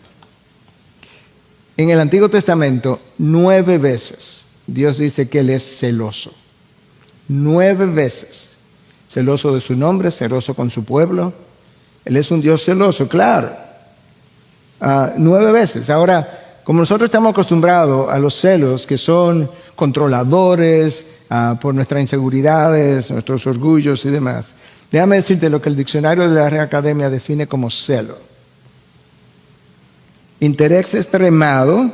[SPEAKER 1] En el Antiguo Testamento, 9 veces Dios dice que Él es celoso. 9 veces. Celoso de su nombre, celoso con su pueblo. Él es un Dios celoso, claro. 9 veces. Ahora, como nosotros estamos acostumbrados a los celos que son controladores por nuestras inseguridades, nuestros orgullos y demás, déjame decirte lo que el diccionario de la Real Academia define como celo. Interés extremado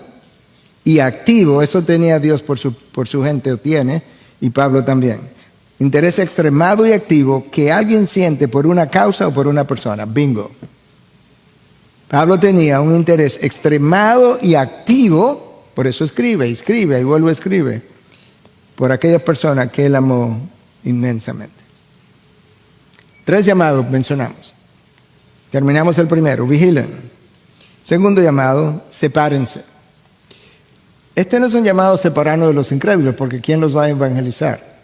[SPEAKER 1] y activo, eso tenía Dios por su gente, o tiene, y Pablo también. Interés extremado y activo que alguien siente por una causa o por una persona. Bingo. Pablo tenía un interés extremado y activo, por eso escribe y vuelve a escribir, por aquellas personas que él amó inmensamente. 3 llamados mencionamos. Terminamos el primero, vigilen. Segundo llamado, sepárense. Este no es un llamado separarnos de los incrédulos, porque ¿quién los va a evangelizar?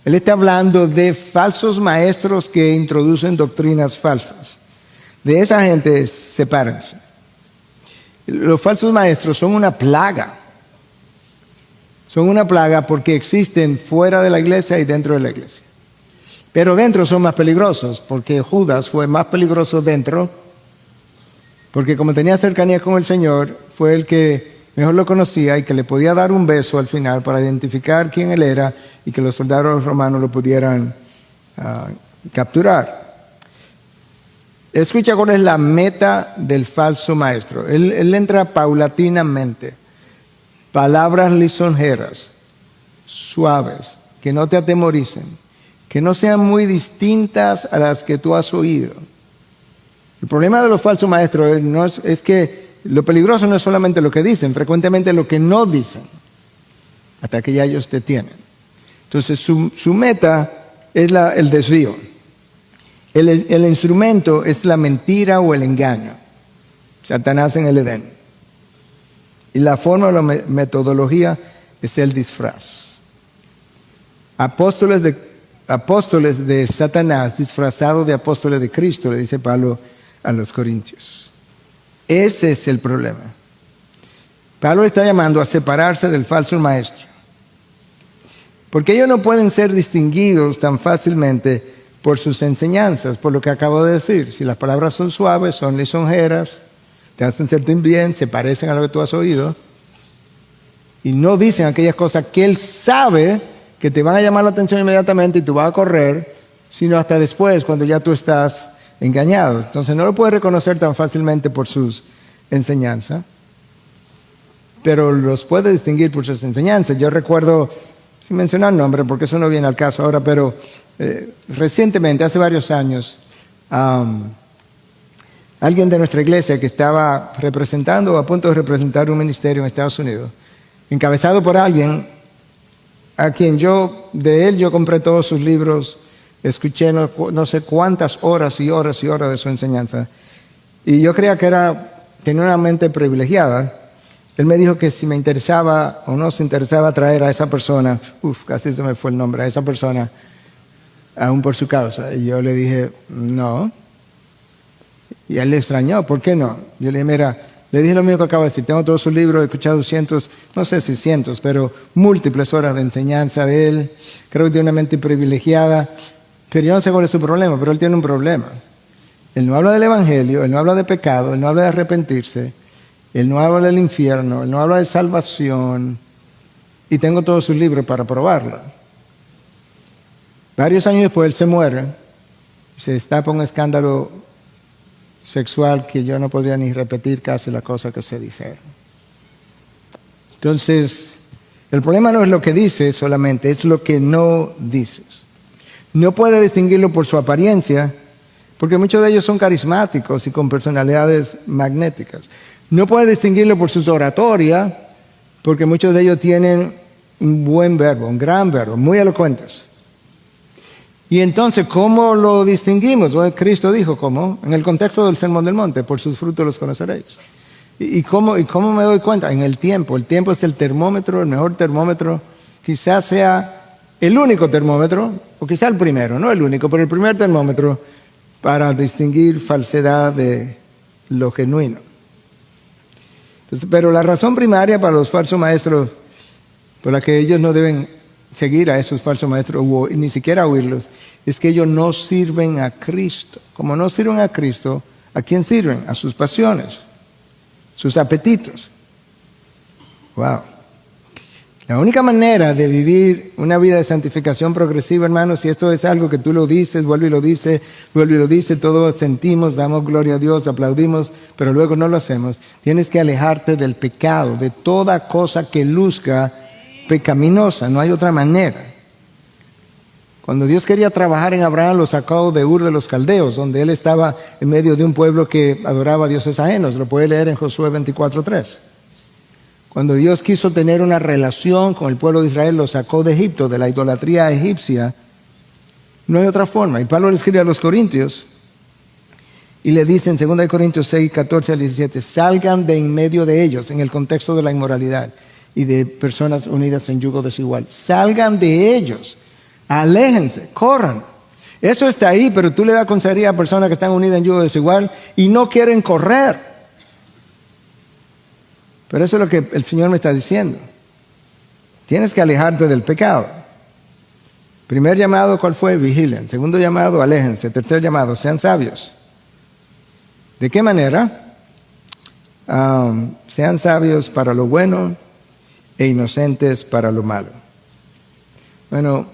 [SPEAKER 1] Él está hablando de falsos maestros que introducen doctrinas falsas. De esa gente, sepárense. Los falsos maestros son una plaga. Son una plaga porque existen fuera de la iglesia y dentro de la iglesia. Pero dentro son más peligrosos, porque Judas fue más peligroso dentro, porque como tenía cercanía con el Señor, fue el que mejor lo conocía y que le podía dar un beso al final para identificar quién él era y que los soldados romanos lo pudieran capturar. Escucha cuál es la meta del falso maestro. Él entra paulatinamente. Palabras lisonjeras, suaves, que no te atemoricen, que no sean muy distintas a las que tú has oído. El problema de los falsos maestros es que lo peligroso no es solamente lo que dicen, frecuentemente lo que no dicen, hasta que ya ellos te tienen. Entonces su meta es el desvío. El instrumento es la mentira o el engaño. Satanás en el Edén. Y la forma o la metodología es el disfraz. Apóstoles de Satanás disfrazados de apóstoles de Cristo, le dice Pablo a los Corintios. Ese es el problema. Pablo está llamando a separarse del falso maestro. Porque ellos no pueden ser distinguidos tan fácilmente por sus enseñanzas, por lo que acabo de decir. Si las palabras son suaves, son lisonjeras, te hacen sentir bien, se parecen a lo que tú has oído, y no dicen aquellas cosas que él sabe que te van a llamar la atención inmediatamente y tú vas a correr, sino hasta después, cuando ya tú estás engañado. Entonces no lo puedes reconocer tan fácilmente por sus enseñanzas, pero los puedes distinguir por sus enseñanzas. Yo recuerdo, sin mencionar nombre, porque eso no viene al caso ahora, pero recientemente, hace varios años, alguien de nuestra iglesia que estaba representando o a punto de representar un ministerio en Estados Unidos, encabezado por alguien a quien yo compré todos sus libros, escuché no sé cuántas horas y horas y horas de su enseñanza, y yo creía que tenía una mente privilegiada. Él me dijo que si me interesaba o no se interesaba traer a esa persona, casi se me fue el nombre, a esa persona, aún por su causa. Y yo le dije, no. Y él le extrañó, ¿por qué no? Yo le dije, mira, le dije lo mismo que acabo de decir, tengo todos sus libros, he escuchado cientos, no sé si cientos, pero múltiples horas de enseñanza de él. Creo que tiene una mente privilegiada, pero yo no sé cuál es su problema, pero él tiene un problema. Él no habla del evangelio, él no habla de pecado, él no habla de arrepentirse, él no habla del infierno, él no habla de salvación, y tengo todos sus libros para probarlo. Varios años después él se muere, se destapa un escándalo sexual que yo no podría ni repetir casi la cosa que se dice. Entonces, el problema no es lo que dices solamente, es lo que no dices. No puede distinguirlo por su apariencia, porque muchos de ellos son carismáticos y con personalidades magnéticas. No puede distinguirlo por su oratoria, porque muchos de ellos tienen un buen verbo, un gran verbo, muy elocuentes. Y entonces, ¿cómo lo distinguimos? Bueno, Cristo dijo, ¿cómo? En el contexto del Sermón del Monte, por sus frutos los conoceréis. ¿Y cómo me doy cuenta? En el tiempo. El tiempo es el termómetro, el mejor termómetro. Quizás sea el único termómetro, o quizás el primero, no el único, pero el primer termómetro para distinguir falsedad de lo genuino. Entonces, pero la razón primaria para los falsos maestros, por la que ellos no deben seguir a esos falsos maestros, ni siquiera oírlos, es que ellos no sirven a Cristo. Como no sirven a Cristo, ¿a quién sirven? A sus pasiones, sus apetitos. Wow. La única manera de vivir una vida de santificación progresiva, hermanos, y esto es algo que tú lo dices, vuelve y lo dice, todos sentimos, damos gloria a Dios, aplaudimos, pero luego no lo hacemos. Tienes que alejarte del pecado, de toda cosa que luzca pecaminosa, no hay otra manera. Cuando Dios quería trabajar en Abraham, lo sacó de Ur de los Caldeos, donde él estaba en medio de un pueblo que adoraba a dioses ajenos. Lo puede leer en Josué 24:3. Cuando Dios quiso tener una relación con el pueblo de Israel, lo sacó de Egipto, de la idolatría egipcia. No hay otra forma. Y Pablo le escribe a los Corintios y le dice en 2 Corintios 6, 14 al 17, salgan de en medio de ellos, en el contexto de la inmoralidad y de personas unidas en yugo desigual. Salgan de ellos, aléjense, corran. Eso está ahí, pero tú le das consejería a personas que están unidas en yugo desigual y no quieren correr. Pero eso es lo que el Señor me está diciendo. Tienes que alejarte del pecado. Primer llamado, ¿cuál fue? Vigilen. Segundo llamado, aléjense. Tercer llamado, sean sabios. ¿De qué manera? Sean sabios para lo bueno e inocentes para lo malo. Bueno,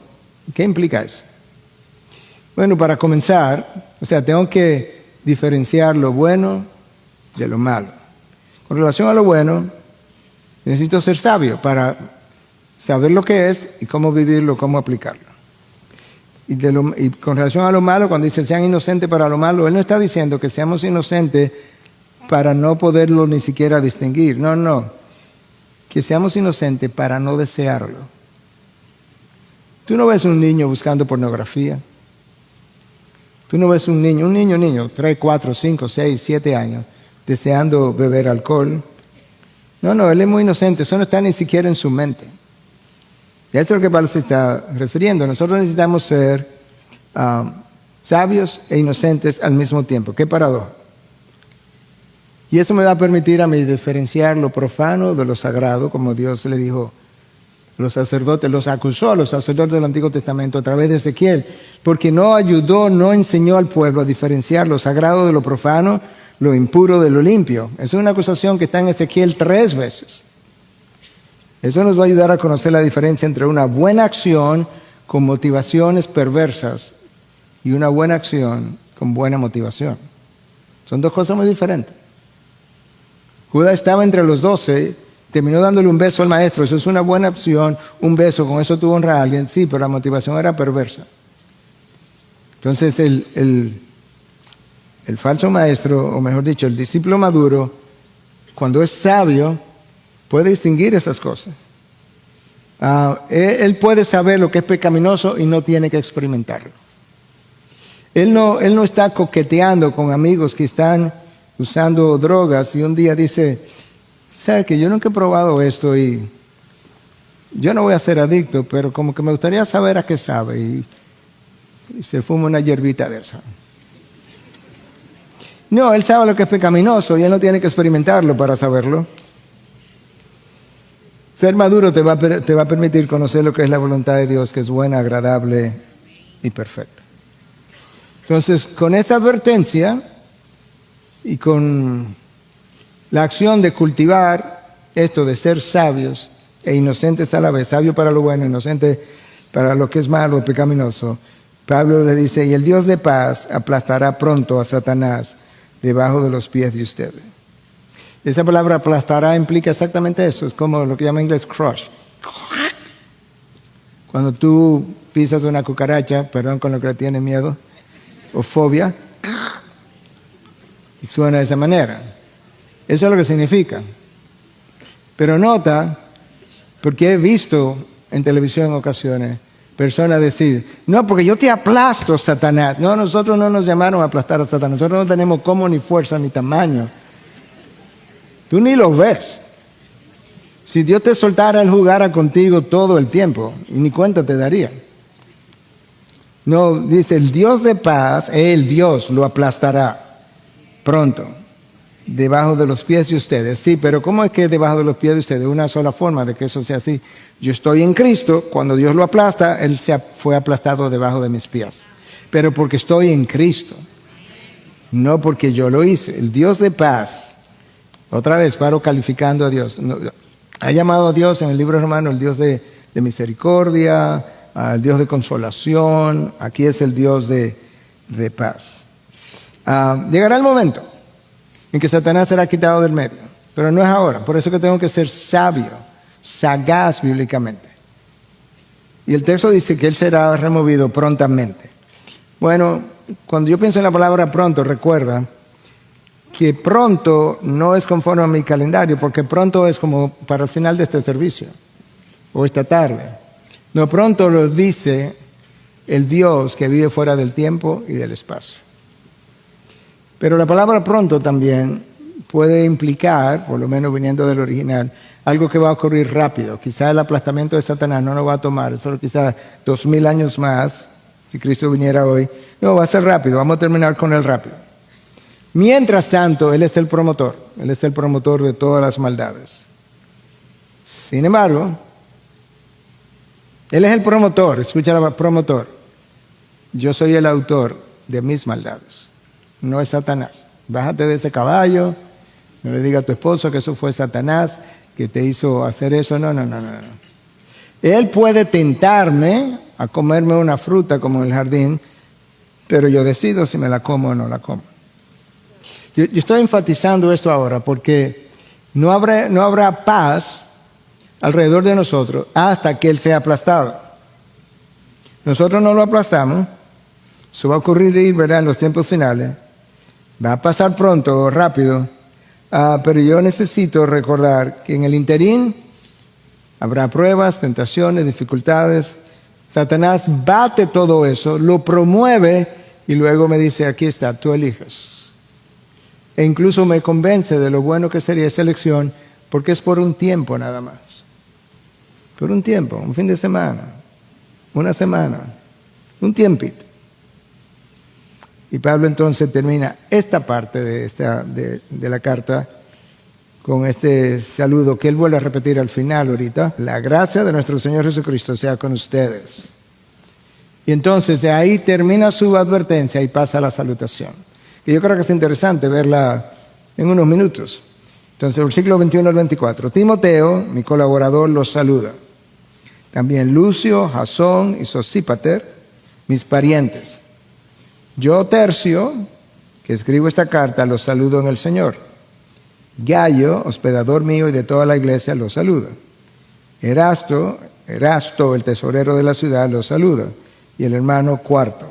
[SPEAKER 1] ¿qué implica eso? Bueno, para comenzar, tengo que diferenciar lo bueno de lo malo. Con relación a lo bueno, necesito ser sabio para saber lo que es y cómo vivirlo, cómo aplicarlo. Y con relación a lo malo, cuando dice sean inocentes para lo malo, Él no está diciendo que seamos inocentes para no poderlo ni siquiera distinguir. No, no. Que seamos inocentes para no desearlo. Tú no ves un niño buscando pornografía. Tú no ves un niño, 3, 4, 5, 6, 7 años, deseando beber alcohol. No, no, él es muy inocente. Eso no está ni siquiera en su mente. Y a eso es lo que Pablo se está refiriendo. Nosotros necesitamos ser sabios e inocentes al mismo tiempo. ¡Qué paradoja! Y eso me va a permitir a mí diferenciar lo profano de lo sagrado, como Dios le dijo a los sacerdotes, los acusó a los sacerdotes del Antiguo Testamento a través de Ezequiel, porque no ayudó, no enseñó al pueblo a diferenciar lo sagrado de lo profano, lo impuro de lo limpio. Es una acusación que está en Ezequiel 3 veces. Eso nos va a ayudar a conocer la diferencia entre una buena acción con motivaciones perversas y una buena acción con buena motivación. Son dos cosas muy diferentes. Judas estaba entre los 12, terminó dándole un beso al maestro. Eso es una buena opción, un beso, con eso tú honras a alguien. Sí, pero la motivación era perversa. Entonces el falso maestro, o mejor dicho, el discípulo maduro, cuando es sabio, puede distinguir esas cosas. Él puede saber lo que es pecaminoso y no tiene que experimentarlo. Él no está coqueteando con amigos que están usando drogas y un día dice, ¿sabes que yo nunca he probado esto y yo no voy a ser adicto, pero como que me gustaría saber a qué sabe y se fuma una hierbita de esa? No, él sabe lo que es pecaminoso y él no tiene que experimentarlo para saberlo. Ser maduro te va a permitir conocer lo que es la voluntad de Dios, que es buena, agradable y perfecta. Entonces, con esa advertencia y con la acción de cultivar esto de ser sabios e inocentes a la vez, sabio para lo bueno, inocente para lo que es malo, pecaminoso, Pablo le dice, y el Dios de paz aplastará pronto a Satanás debajo de los pies de ustedes. Esa palabra aplastará implica exactamente eso, es como lo que llama en inglés crush. Cuando tú pisas una cucaracha, perdón con lo que le tiene miedo, o fobia, y suena de esa manera. Eso es lo que significa. Pero nota, porque he visto en televisión en ocasiones personas decir, no, porque yo te aplasto, Satanás. No, nosotros no nos llamaron a aplastar a Satanás. Nosotros no tenemos cómo, ni fuerza, ni tamaño. Tú ni lo ves. Si Dios te soltara, Él jugara contigo todo el tiempo y ni cuenta te daría. No, dice, el Dios de paz, el Dios lo aplastará pronto debajo de los pies de ustedes. Sí, pero ¿cómo es que debajo de los pies de ustedes? Una sola forma de que eso sea así. Yo estoy en Cristo, cuando Dios lo aplasta, Él fue aplastado debajo de mis pies. Pero porque estoy en Cristo, no porque yo lo hice. El Dios de paz, otra vez paro calificando a Dios. Ha llamado a Dios en el libro de Romanos el Dios de misericordia, el Dios de consolación. Aquí es el Dios de paz. Llegará el momento en que Satanás será quitado del medio, pero no es ahora. Por eso que tengo que ser sabio, sagaz bíblicamente. Y el texto dice que él será removido prontamente. Bueno, cuando yo pienso en la palabra pronto, recuerda que pronto no es conforme a mi calendario, porque pronto es como para el final de este servicio o esta tarde. No, pronto lo dice el Dios que vive fuera del tiempo y del espacio. Pero la palabra pronto también puede implicar, por lo menos viniendo del original, algo que va a ocurrir rápido. Quizá el aplastamiento de Satanás no lo va a tomar, solo quizá 2000 años más, si Cristo viniera hoy. No, va a ser rápido, vamos a terminar con él rápido. Mientras tanto, Él es el promotor de todas las maldades. Sin embargo, Él es el promotor, escucha la palabra promotor. Yo soy el autor de mis maldades. No es Satanás. Bájate de ese caballo, no le digas a tu esposo que eso fue Satanás, que te hizo hacer eso. No. Él puede tentarme a comerme una fruta como en el jardín, pero yo decido si me la como o no la como. Yo estoy enfatizando esto ahora porque no habrá paz alrededor de nosotros hasta que Él sea aplastado. Nosotros no lo aplastamos, eso va a ocurrir, ¿verdad?, en los tiempos finales. Va a pasar pronto o rápido, Pero yo necesito recordar que en el interín habrá pruebas, tentaciones, dificultades. Satanás bate todo eso, lo promueve y luego me dice, aquí está, tú eliges. E incluso me convence de lo bueno que sería esa elección, porque es por un tiempo nada más. Por un tiempo, un fin de semana, una semana, un tiempito. Y Pablo entonces termina esta parte de la carta con este saludo que él vuelve a repetir al final ahorita. La gracia de nuestro Señor Jesucristo sea con ustedes. Y entonces de ahí termina su advertencia y pasa a la salutación. Y yo creo que es interesante verla en unos minutos. Entonces, versículo 21 al 24. Timoteo, mi colaborador, los saluda. También Lucio, Jasón y Sosípater, mis parientes. Yo, Tercio, que escribo esta carta, los saludo en el Señor. Gayo, hospedador mío y de toda la iglesia, los saluda. Erasto, el tesorero de la ciudad, los saluda. Y el hermano Cuarto.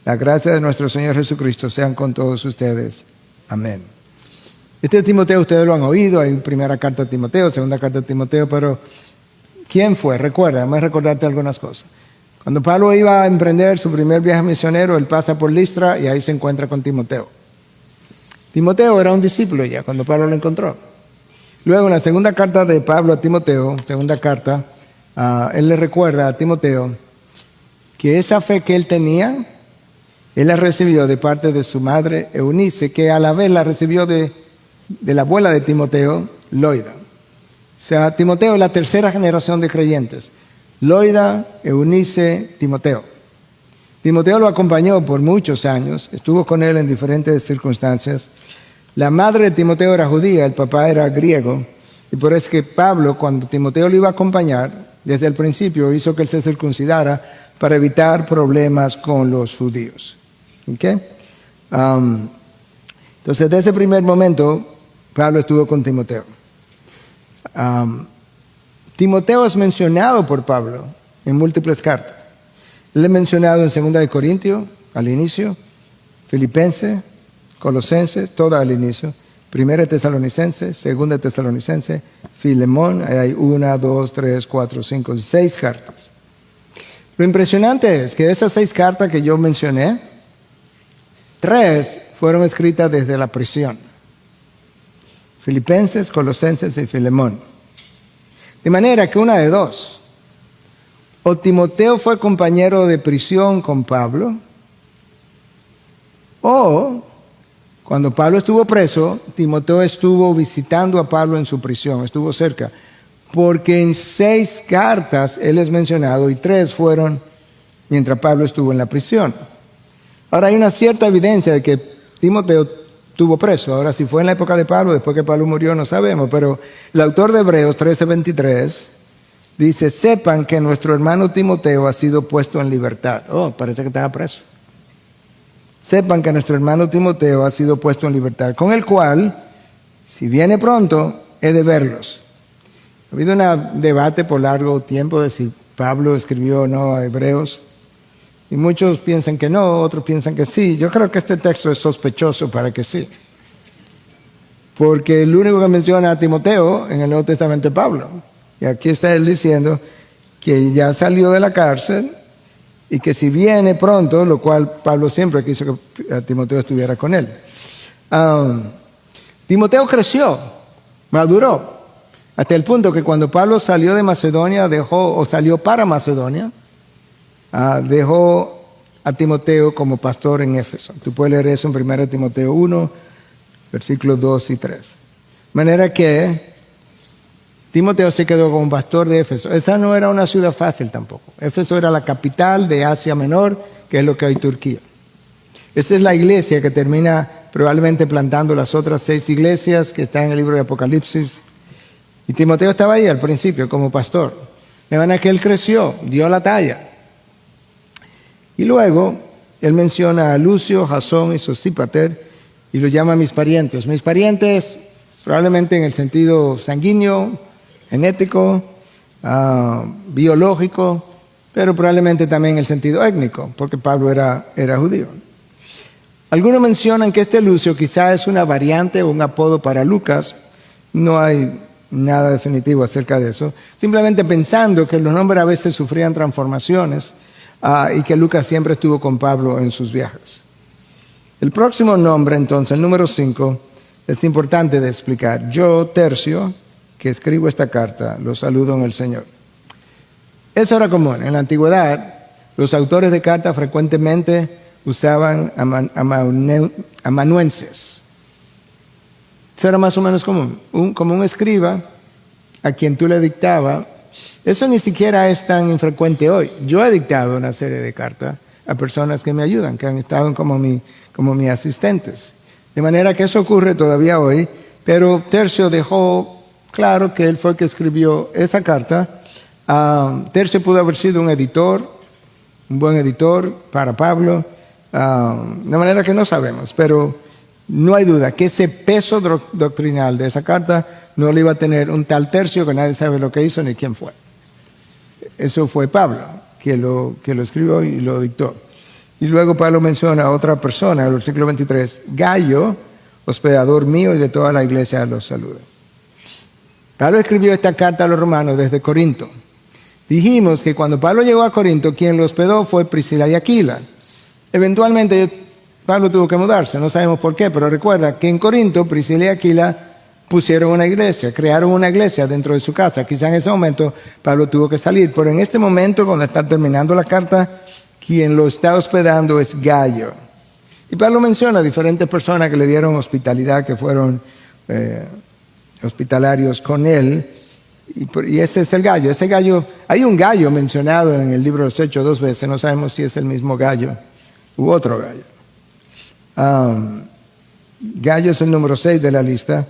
[SPEAKER 1] La gracia de nuestro Señor Jesucristo sean con todos ustedes. Amén. Este Timoteo ustedes lo han oído, hay primera carta a Timoteo, segunda carta a Timoteo, pero ¿quién fue? Recuerda, déjame recordarte algunas cosas. Cuando Pablo iba a emprender su primer viaje misionero, él pasa por Listra y ahí se encuentra con Timoteo. Timoteo era un discípulo ya cuando Pablo lo encontró. Luego en la segunda carta de Pablo a Timoteo, segunda carta, él le recuerda a Timoteo que esa fe que él tenía, él la recibió de parte de su madre Eunice, que a la vez la recibió de la abuela de Timoteo, Loida. O sea, Timoteo es la tercera generación de creyentes. Loida, Eunice, Timoteo. Timoteo lo acompañó por muchos años, estuvo con él en diferentes circunstancias. La madre de Timoteo era judía, el papá era griego, y por eso es que Pablo, cuando Timoteo lo iba a acompañar, desde el principio hizo que él se circuncidara para evitar problemas con los judíos. ¿Okay? Entonces, desde ese primer momento, Pablo estuvo con Timoteo. Timoteo es mencionado por Pablo en múltiples cartas. Él es mencionado en 2 Corintios, al inicio, Filipenses, Colosenses, todo al inicio, 1 Tesalonicenses, 2 Tesalonicenses, Filemón, hay 1, 2, 3, 4, 5, 6 cartas. Lo impresionante es que de esas 6 cartas que yo mencioné, 3 fueron escritas desde la prisión. Filipenses, Colosenses y Filemón. De manera que una de dos. O Timoteo fue compañero de prisión con Pablo, o cuando Pablo estuvo preso, Timoteo estuvo visitando a Pablo en su prisión, estuvo cerca. Porque en 6 cartas él es mencionado y 3 fueron mientras Pablo estuvo en la prisión. Ahora hay una cierta evidencia de que Timoteo estuvo preso. Ahora, si fue en la época de Pablo, después que Pablo murió, no sabemos. Pero el autor de Hebreos 13:23 dice, sepan que nuestro hermano Timoteo ha sido puesto en libertad. Oh, parece que estaba preso. Sepan que nuestro hermano Timoteo ha sido puesto en libertad, con el cual, si viene pronto, he de verlos. Ha habido un debate por largo tiempo de si Pablo escribió o no a Hebreos. Y muchos piensan que no, otros piensan que sí. Yo creo que este texto es sospechoso para que sí. Porque el único que menciona a Timoteo en el Nuevo Testamento es Pablo. Y aquí está él diciendo que ya salió de la cárcel y que si viene pronto, lo cual Pablo siempre quiso que Timoteo estuviera con él. Timoteo creció, maduró, hasta el punto que cuando Pablo salió de Macedonia, salió para Macedonia, dejó a Timoteo como pastor en Éfeso. Tú puedes leer eso en 1 Timoteo 1, versículos 2 y 3. De manera que Timoteo se quedó como pastor de Éfeso. Esa no era una ciudad fácil tampoco. Éfeso era la capital de Asia Menor, que es lo que hoy Turquía. Esta es la iglesia que termina probablemente plantando las otras 6 iglesias que están en el libro de Apocalipsis. Y Timoteo estaba ahí al principio como pastor. De manera que él creció, dio la talla. Y luego él menciona a Lucio, Jasón y Sosípater y lo llama mis parientes. Mis parientes probablemente en el sentido sanguíneo, genético, biológico, pero probablemente también en el sentido étnico, porque Pablo era judío. Algunos mencionan que este Lucio quizás es una variante o un apodo para Lucas. No hay nada definitivo acerca de eso. Simplemente pensando que los nombres a veces sufrían transformaciones y que Lucas siempre estuvo con Pablo en sus viajes. El próximo nombre, entonces, el número 5, es importante de explicar. Yo, Tercio, que escribo esta carta, los saludo en el Señor. Eso era común. En la antigüedad, los autores de cartas frecuentemente usaban amanuenses. Eso era más o menos común. Como un escriba a quien tú le dictabas. Eso ni siquiera es tan infrecuente hoy. Yo he dictado una serie de cartas a personas que me ayudan, que han estado como mis asistentes. De manera que eso ocurre todavía hoy, pero Tercio dejó claro que él fue el que escribió esa carta. Tercio pudo haber sido un editor, un buen editor para Pablo, de manera que no sabemos, pero no hay duda que ese peso doctrinal de esa carta no lo iba a tener un tal Tercio que nadie sabe lo que hizo ni quién fue. Eso fue Pablo, que lo escribió y lo dictó. Y luego Pablo menciona a otra persona, en el versículo 23, Gayo, hospedador mío y de toda la iglesia, los saluda. Pablo escribió esta carta a los romanos desde Corinto. Dijimos que cuando Pablo llegó a Corinto, quien lo hospedó fue Priscila y Aquila. Eventualmente Pablo tuvo que mudarse, no sabemos por qué, pero recuerda que en Corinto Priscila y Aquila pusieron una iglesia, crearon una iglesia dentro de su casa. Quizá en ese momento Pablo tuvo que salir, pero en este momento, cuando está terminando la carta, quien lo está hospedando es Gayo. Y Pablo menciona a diferentes personas que le dieron hospitalidad, que fueron hospitalarios con él. Y ese es el Gayo. Ese Gayo, hay un Gayo mencionado en el libro de los Hechos 2 veces. No sabemos si es el mismo Gayo u otro Gayo. Gayo es el número 6 de la lista.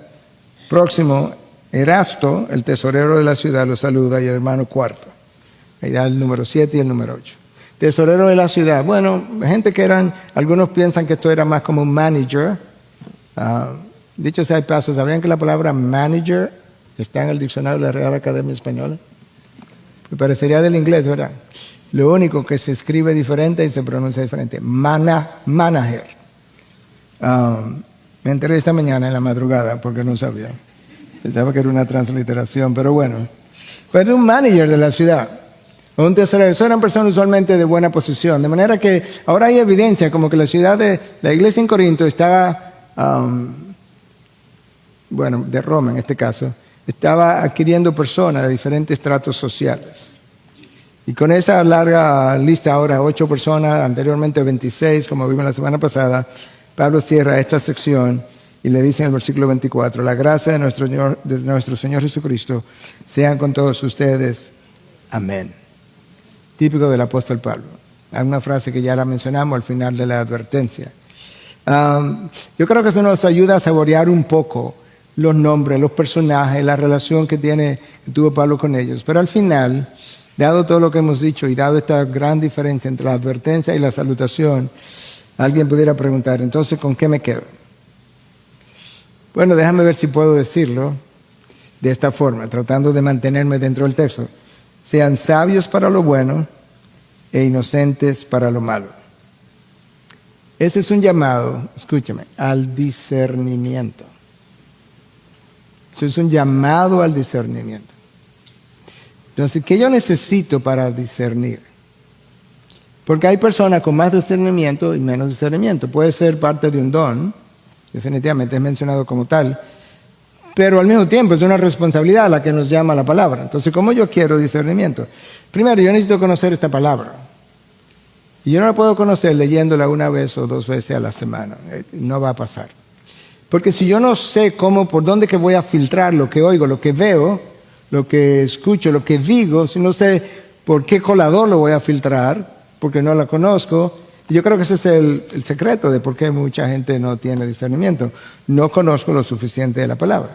[SPEAKER 1] Próximo, Erasto, el tesorero de la ciudad, lo saluda, y el hermano Cuarto. Ahí da el número 7 y el número 8. Tesorero de la ciudad. Bueno, gente que algunos piensan que esto era más como un manager. Dicho sea de paso, ¿sabían que la palabra manager está en el diccionario de la Real Academia Española? Me parecería del inglés, ¿verdad? Lo único que se escribe diferente y se pronuncia diferente. Manager. Me enteré esta mañana en la madrugada porque no sabía. Pensaba que era una transliteración, pero bueno. Fue un manager de la ciudad. Un tesorero. Eso eran personas usualmente de buena posición. De manera que ahora hay evidencia como que la ciudad de la iglesia en Corinto estaba, de Roma en este caso, estaba adquiriendo personas de diferentes estratos sociales. Y con esa larga lista ahora, 8 personas, anteriormente 26, como vimos la semana pasada, Pablo cierra esta sección y le dice en el versículo 24, la gracia de nuestro Señor Jesucristo sean con todos ustedes. Amén. Típico del apóstol Pablo. Hay una frase que ya la mencionamos al final de la advertencia. Yo creo que eso nos ayuda a saborear un poco los nombres, los personajes, la relación que tuvo Pablo con ellos. Pero al final, dado todo lo que hemos dicho y dado esta gran diferencia entre la advertencia y la salutación, alguien pudiera preguntar, entonces, ¿con qué me quedo? Bueno, déjame ver si puedo decirlo de esta forma, tratando de mantenerme dentro del texto. Sean sabios para lo bueno e inocentes para lo malo. Ese es un llamado, escúchame, al discernimiento. Eso es un llamado al discernimiento. Entonces, ¿qué yo necesito para discernir? Porque hay personas con más discernimiento y menos discernimiento. Puede ser parte de un don, definitivamente es mencionado como tal, pero al mismo tiempo es una responsabilidad a la que nos llama la palabra. Entonces, ¿cómo yo quiero discernimiento? Primero, yo necesito conocer esta palabra. Y yo no la puedo conocer leyéndola una vez o 2 veces a la semana. No va a pasar. Porque si yo no sé por dónde que voy a filtrar lo que oigo, lo que veo, lo que escucho, lo que digo, si no sé por qué colador lo voy a filtrar, porque no la conozco, yo creo que ese es el secreto de por qué mucha gente no tiene discernimiento. No conozco lo suficiente de la palabra.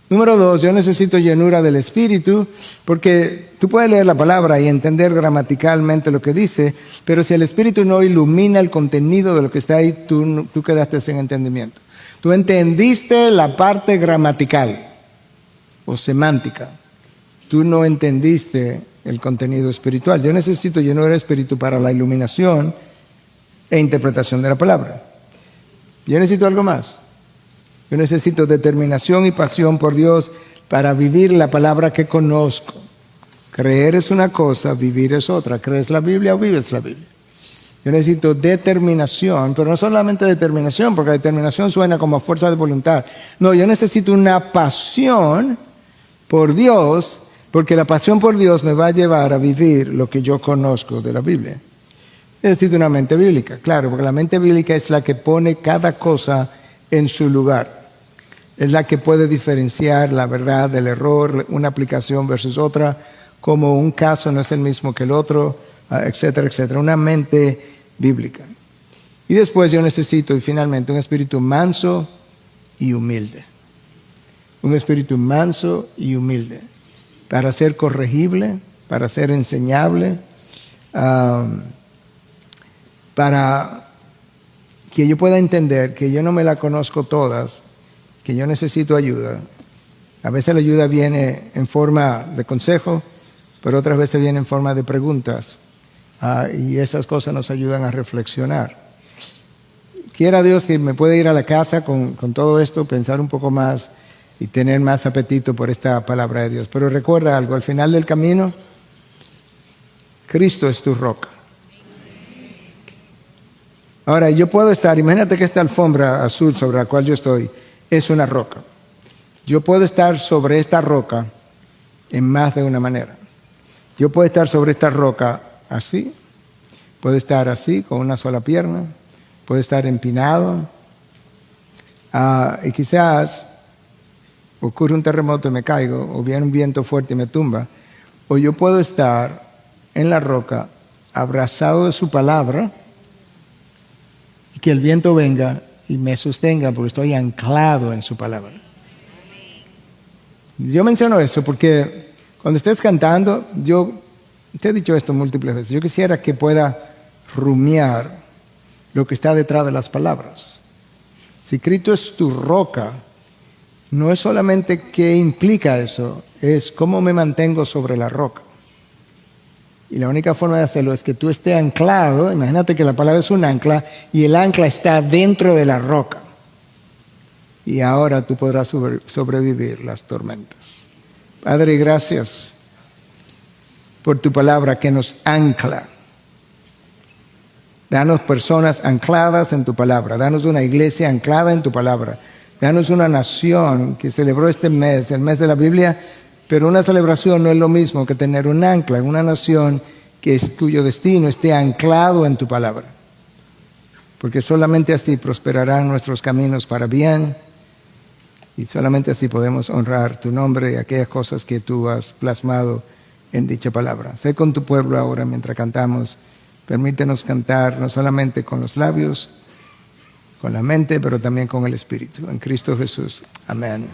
[SPEAKER 1] Número 2, yo necesito llenura del Espíritu, porque tú puedes leer la palabra y entender gramaticalmente lo que dice, pero si el Espíritu no ilumina el contenido de lo que está ahí, tú quedaste sin entendimiento. Tú entendiste la parte gramatical o semántica. Tú no entendiste el contenido espiritual. Yo necesito llenura del Espíritu para la iluminación e interpretación de la palabra. Yo necesito algo más. Yo necesito determinación y pasión por Dios para vivir la palabra que conozco. Creer es una cosa, vivir es otra. ¿Crees la Biblia o vives la Biblia? Yo necesito determinación, pero no solamente determinación, porque determinación suena como fuerza de voluntad. No, yo necesito una pasión por Dios, porque la pasión por Dios me va a llevar a vivir lo que yo conozco de la Biblia. Necesito una mente bíblica, claro, porque la mente bíblica es la que pone cada cosa en su lugar. Es la que puede diferenciar la verdad del error, una aplicación versus otra, como un caso no es el mismo que el otro, etcétera, etcétera. Una mente bíblica. Y después yo necesito, y finalmente, un espíritu manso y humilde. Un espíritu manso y humilde. Para ser corregible, para ser enseñable, para que yo pueda entender que yo no me la conozco todas, que yo necesito ayuda. A veces la ayuda viene en forma de consejo, pero otras veces viene en forma de preguntas. Y esas cosas nos ayudan a reflexionar. Quiera Dios que me pueda ir a la casa con todo esto, pensar un poco más y tener más apetito por esta palabra de Dios. Pero recuerda algo, al final del camino, Cristo es tu roca. Ahora, yo puedo estar, imagínate que esta alfombra azul sobre la cual yo estoy es una roca. Yo puedo estar sobre esta roca en más de una manera. Yo puedo estar sobre esta roca así, puedo estar así con una sola pierna, puedo estar empinado, y quizás ocurre un terremoto y me caigo, o viene un viento fuerte y me tumba, o yo puedo estar en la roca abrazado de su palabra y que el viento venga y me sostenga porque estoy anclado en su palabra. Yo menciono eso porque cuando estés cantando, yo te he dicho esto múltiples veces, yo quisiera que pueda rumiar lo que está detrás de las palabras. Si Cristo es tu roca, no es solamente qué implica eso, es cómo me mantengo sobre la roca. Y la única forma de hacerlo es que tú estés anclado, imagínate que la palabra es un ancla, y el ancla está dentro de la roca. Y ahora tú podrás sobrevivir las tormentas. Padre, gracias por tu palabra que nos ancla. Danos personas ancladas en tu palabra. Danos una iglesia anclada en tu palabra. Danos una nación que celebró este mes, el mes de la Biblia, pero una celebración no es lo mismo que tener un ancla, una nación cuyo destino esté anclado en tu palabra. Porque solamente así prosperarán nuestros caminos para bien y solamente así podemos honrar tu nombre y aquellas cosas que tú has plasmado en dicha palabra. Sé con tu pueblo ahora mientras cantamos. Permítenos cantar no solamente con los labios, con la mente, pero también con el Espíritu. En Cristo Jesús. Amén.